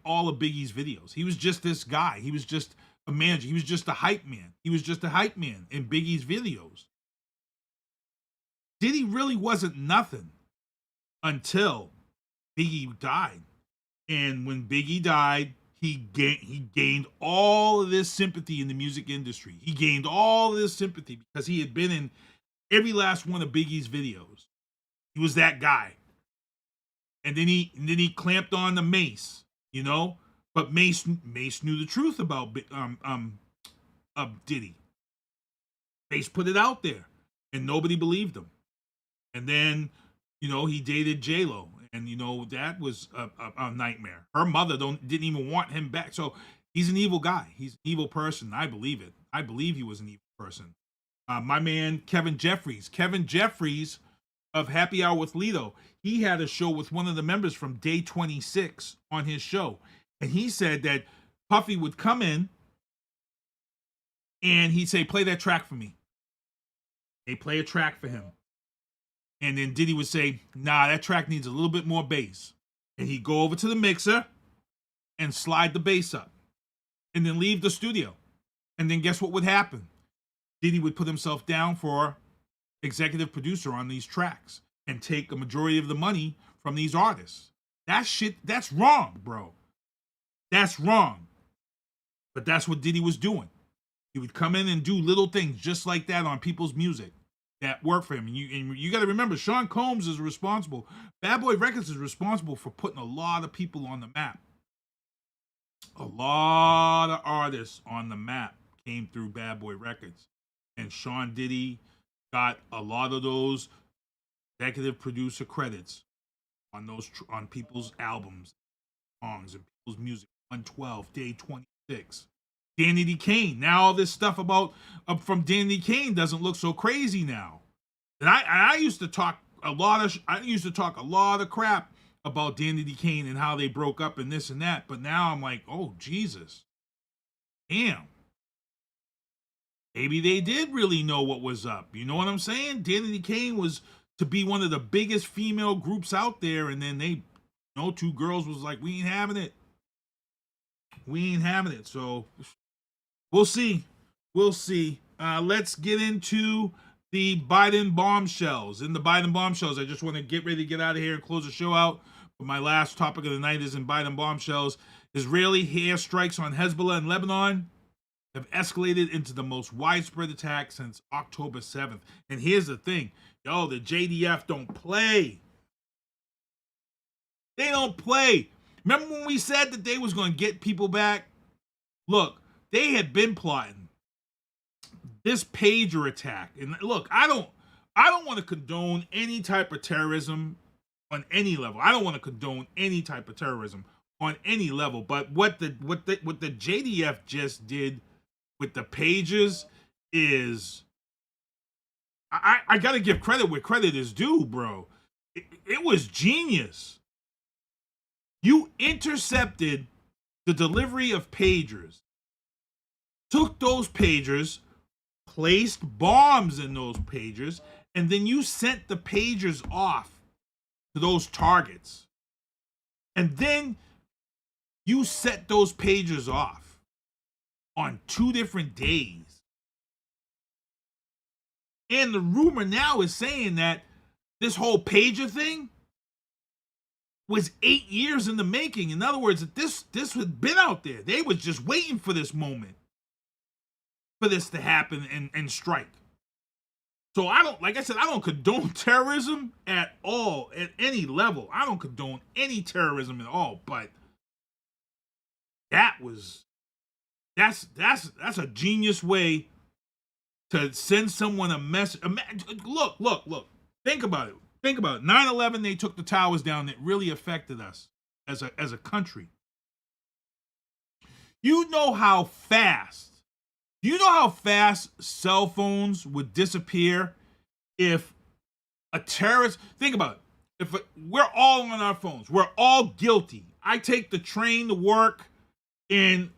all of Biggie's videos. He was just this guy. He was just a manager. He was just a hype man. He was just a hype man in Biggie's videos. Diddy really wasn't nothing until Biggie died. And when Biggie died, he gained all of this sympathy in the music industry. He gained all of this sympathy because he had been in every last one of Biggie's videos. He was that guy. And then he clamped on the Mace, you know. But Mace knew the truth about Diddy. Mace put it out there, and nobody believed him. And then, you know, he dated J-Lo, and you know that was a nightmare. Her mother didn't even want him back. So he's an evil guy. He's an evil person. I believe it. I believe he was an evil person. My man Kevin Jeffries of Happy Hour with Lito. He had a show with one of the members from Day 26 on his show. And he said that Puffy would come in and he'd say, play that track for me. They play a track for him. And then Diddy would say, nah, that track needs a little bit more bass. And he'd go over to the mixer and slide the bass up. And then leave the studio. And then guess what would happen? Diddy would put himself down for executive producer on these tracks and take a majority of the money from these artists. That shit, that's wrong, bro. That's wrong. But that's what Diddy was doing. He would come in and do little things just like that on people's music that worked for him. And you got to remember, Sean Combs is responsible. Bad Boy Records is responsible for putting a lot of people on the map. A lot of artists on the map came through Bad Boy Records. And Sean Diddy got a lot of those executive producer credits on people's albums, songs, and people's music. 112, Day 26. Danny D. Kane. Now all this stuff from Danny D. Kane doesn't look so crazy now. And I used to talk a lot of crap about Danny D. Kane and how they broke up and this and that. But now I'm like, oh Jesus, damn. Maybe they did really know what was up. You know what I'm saying? Danny D. Kane was to be one of the biggest female groups out there, and then two girls was like, we ain't having it. We ain't having it. So we'll see. Let's get into the Biden bombshells. In the Biden bombshells, I just want to get ready to get out of here and close the show out. But my last topic of the night is in Biden bombshells. Israeli airstrikes on Hezbollah and Lebanon have escalated into the most widespread attack since October 7th. And here's the thing. Yo, the JDF don't play. They don't play. Remember when we said that they was going to get people back? Look, they had been plotting this pager attack. And look, I don't want to condone any type of terrorism on any level. I don't want to condone any type of terrorism on any level. But what the JDF just did with the pages is, I got to give credit where credit is due, bro. It was genius. You intercepted the delivery of pagers, took those pagers, placed bombs in those pagers, and then you sent the pagers off to those targets. And then you set those pagers off on 2 different days. And the rumor now is saying that this whole pager thing was 8 years in the making. In other words, that this had been out there. They was just waiting for this moment, for this to happen and strike. So I don't condone terrorism at all, at any level. I don't condone any terrorism at all. But that's a genius way to send someone a message. Look. Think about it. 9/11, they took the towers down. That really affected us as a country. You know how fast cell phones would disappear if a terrorist, think about it. We're all on our phones. We're all guilty. I take the train to work, and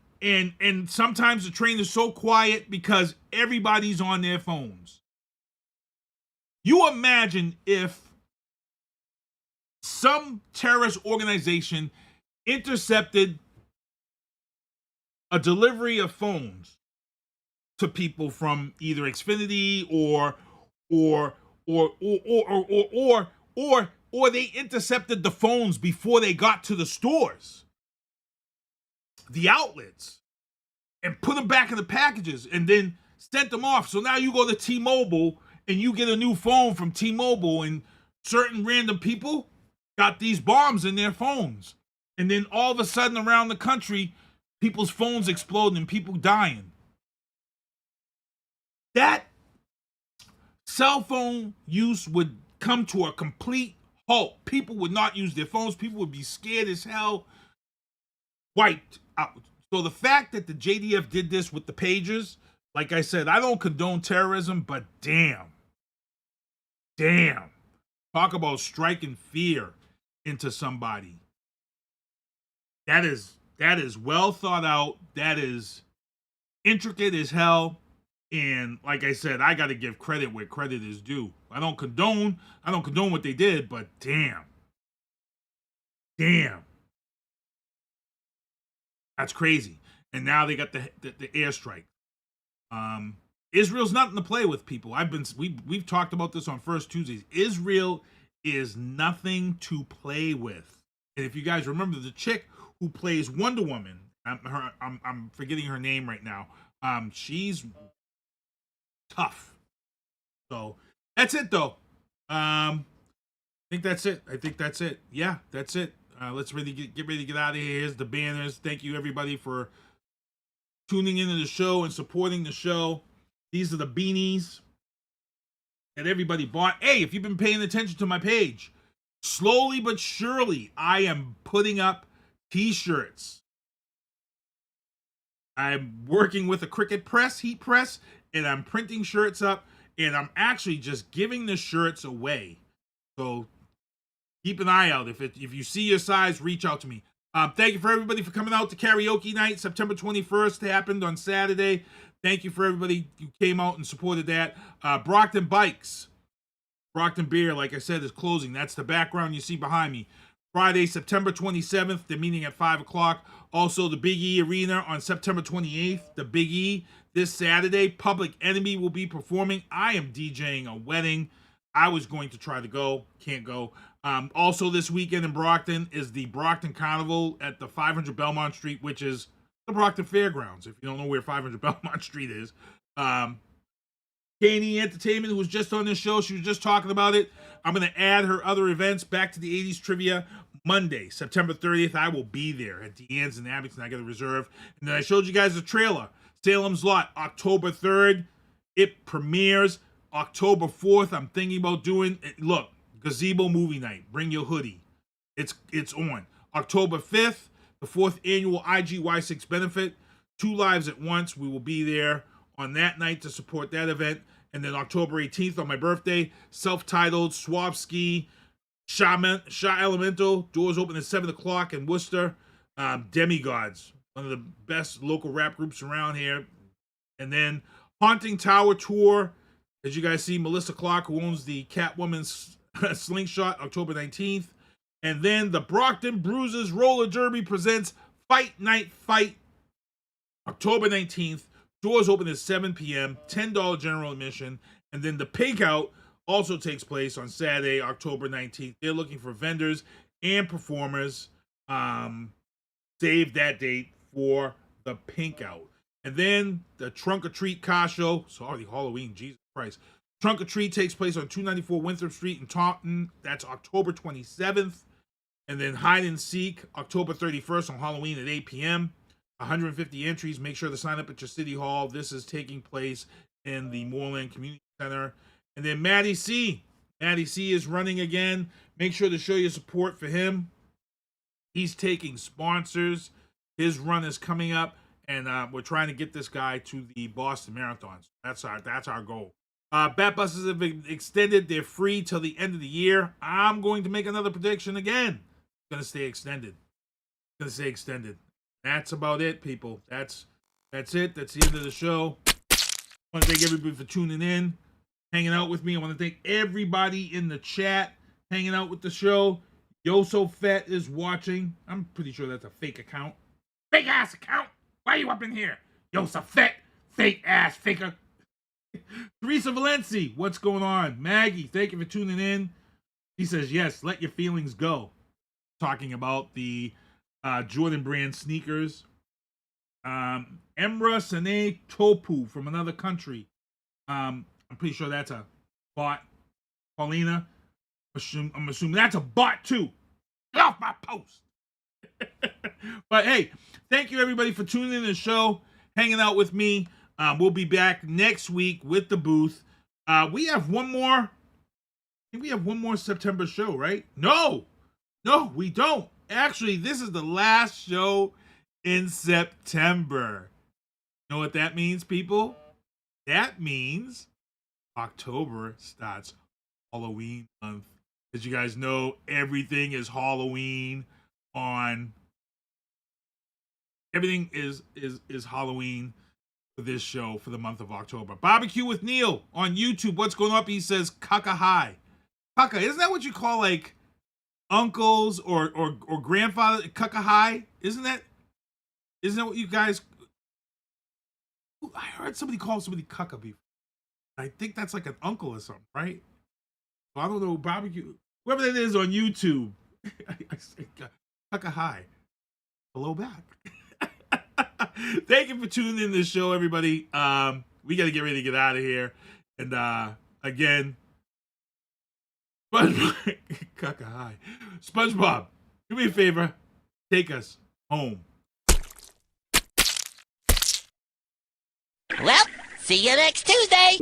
sometimes the train is so quiet because everybody's on their phones. You imagine if some terrorist organization intercepted a delivery of phones to people from either Xfinity or they intercepted the phones before they got to the stores, the outlets, and put them back in the packages and then sent them off. So now you go to T-Mobile and you get a new phone from T-Mobile, and certain random people got these bombs in their phones. And then all of a sudden around the country, people's phones exploding and people dying. That cell phone use would come to a complete halt. People would not use their phones. People would be scared as hell, wiped out. So the fact that the JDF did this with the pagers, like I said, I don't condone terrorism, but damn. Talk about striking fear into somebody. That is well thought out. That is intricate as hell. And like I said, I got to give credit where credit is due. I don't condone what they did, but damn. That's crazy. And now they got the airstrike. Israel's nothing to play with, people. We've talked about this on First Tuesdays. Israel is nothing to play with. And if you guys remember, the chick who plays Wonder Woman. I'm forgetting her name right now. She's tough. So that's it, though. I think that's it. Yeah, that's it. Let's really get ready to get out of here. Here's the banners. Thank you, everybody, for tuning into the show and supporting the show. These are the beanies that everybody bought. Hey, if you've been paying attention to my page, slowly but surely, I am putting up t-shirts. I'm working with a Cricut press, heat press, and I'm printing shirts up, and I'm actually just giving the shirts away. So keep an eye out. If you see your size, reach out to me. Thank you for everybody for coming out to karaoke night. September 21st happened on Saturday. Thank you for everybody who came out and supported that. Brockton Bikes, Brockton Beer, like I said, is closing. That's the background you see behind me. Friday, September 27th, they're meeting at 5 o'clock. Also, the Big E Arena on September 28th. The Big E this Saturday. Public Enemy will be performing. I am DJing a wedding. I was going to try to go. Can't go. Also, this weekend in Brockton is the Brockton Carnival at the 500 Belmont Street, which is the Brockton Fairgrounds, if you don't know where 500 Belmont Street is. K&E Entertainment, who was just on this show, she was just talking about it. I'm going to add her other events back to the 80s trivia. Monday, September 30th, I will be there at Deanne's in Abington. I got a reserve. And then I showed you guys the trailer. Salem's Lot, October 3rd. It premieres October 4th. I'm thinking about doing it. Look, Gazebo movie night. Bring your hoodie. It's on. October 5th, the 4th annual IGY6 benefit. 2 Lives at Once. We will be there on that night to support that event. And then October 18th on my birthday, self-titled Swabski, Sha Elemental. Doors open at 7 o'clock in Worcester. Demigods, one of the best local rap groups around here. And then Haunting Tower Tour. As you guys see, Melissa Clark, who owns the Catwoman's Slingshot, October 19th. And then the Brockton Bruisers Roller Derby presents Fight Night Fight, October 19th. Doors open at 7 p.m., $10 general admission. And then the Pig Out also takes place on Saturday, October 19th. They're looking for vendors and performers. Save that date for the Pink Out. And then the Trunk or Treat car show. Sorry, Halloween, Jesus Christ. Trunk or Treat takes place on 294 Winthrop Street in Taunton. That's October 27th. And then Hide and Seek, October 31st on Halloween at 8 p.m. 150 entries. Make sure to sign up at your city hall. This is taking place in the Moreland Community Center. And then Matty C. Matty C is running again. Make sure to show your support for him. He's taking sponsors. His run is coming up, and we're trying to get this guy to the Boston Marathon. So that's our goal. Bat buses have been extended. They're free till the end of the year. I'm going to make another prediction again. It's going to stay extended. That's about it, people. That's it. That's the end of the show. I want to thank everybody for tuning in, hanging out with me. I want to thank everybody in the chat hanging out with the show. Yo So Fat is watching. I'm pretty sure that's a fake account. Fake ass account. Why are you up in here? Yo So Fat. Fake ass faker. Teresa Valenci, what's going on? Maggie, thank you for tuning in. She says, yes, let your feelings go. Talking about the Jordan brand sneakers. Emra Sane Topu from another country. I'm pretty sure that's a bot. Paulina, I'm assuming that's a bot too. Get off my post. But hey, thank you everybody for tuning in to the show, hanging out with me. We'll be back next week with the booth. We have one more. I think we have one more September show, right? No, we don't. Actually, this is the last show in September. You know what that means, people? That means October starts Halloween month. As you guys know, everything is Halloween on. Everything is Halloween for this show for the month of October. Barbecue with Neil on YouTube. What's going up? He says, Cucka High. Cucka, isn't that what you call like uncles or grandfather? Cucka High? Isn't that what you guys? I heard somebody call somebody Cucka before. I think that's like an uncle or something, right? I don't know. Barbecue, whoever that is on YouTube. I say Cucka High. hello back. Thank you for tuning in to the show, everybody. We got to get ready to get out of here. And again, SpongeBob, do me a favor. Take us home. Well, see you next Tuesday.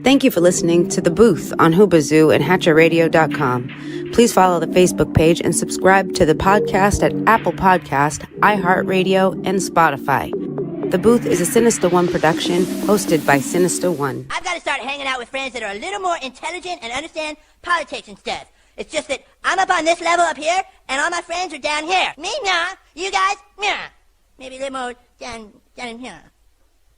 Thank you for listening to The Booth on Hoobazoo and HatcherRadio.com. Please follow the Facebook page and subscribe to the podcast at Apple Podcast, iHeartRadio, and Spotify. The Booth is a Sinister One production hosted by Sinister One. I've got to start hanging out with friends that are a little more intelligent and understand politics and stuff. It's just that I'm up on this level up here, and all my friends are down here. Me, nah. You guys, nah. Maybe a little more down in here.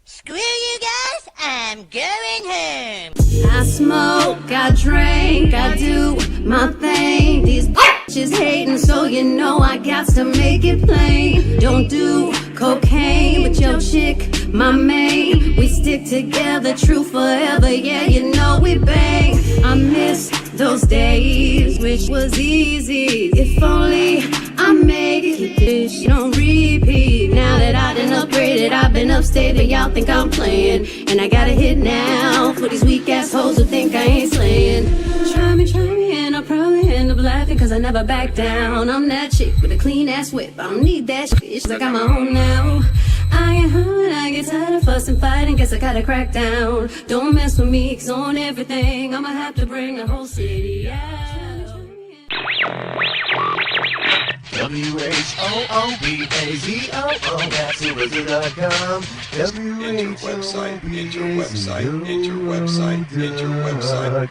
Screw you guys, I'm going home. I smoke, I drink, I do my thing. These bitches hating, so you know I got to make it plain. Don't do cocaine, but your chick, my main. We stick together, true forever, yeah, you know we bang. I miss those days, which was easy. If only I make it, keep this shit on repeat. Now that I done upgraded, I've been upstate, but y'all think I'm playing. And I got a hit now for these weak assholes who think I ain't slaying. Try me, and I'll probably end up laughing, cause I never back down. I'm that chick with a clean ass whip, I don't need that shit, I got my own now. I get hurt, I get tired of fussing, fighting, guess I gotta crack down. Don't mess with me, cause on everything, I'ma have to bring the whole city out. WHOOBAZOO, that's Hoobazoo.com. Website, enter website.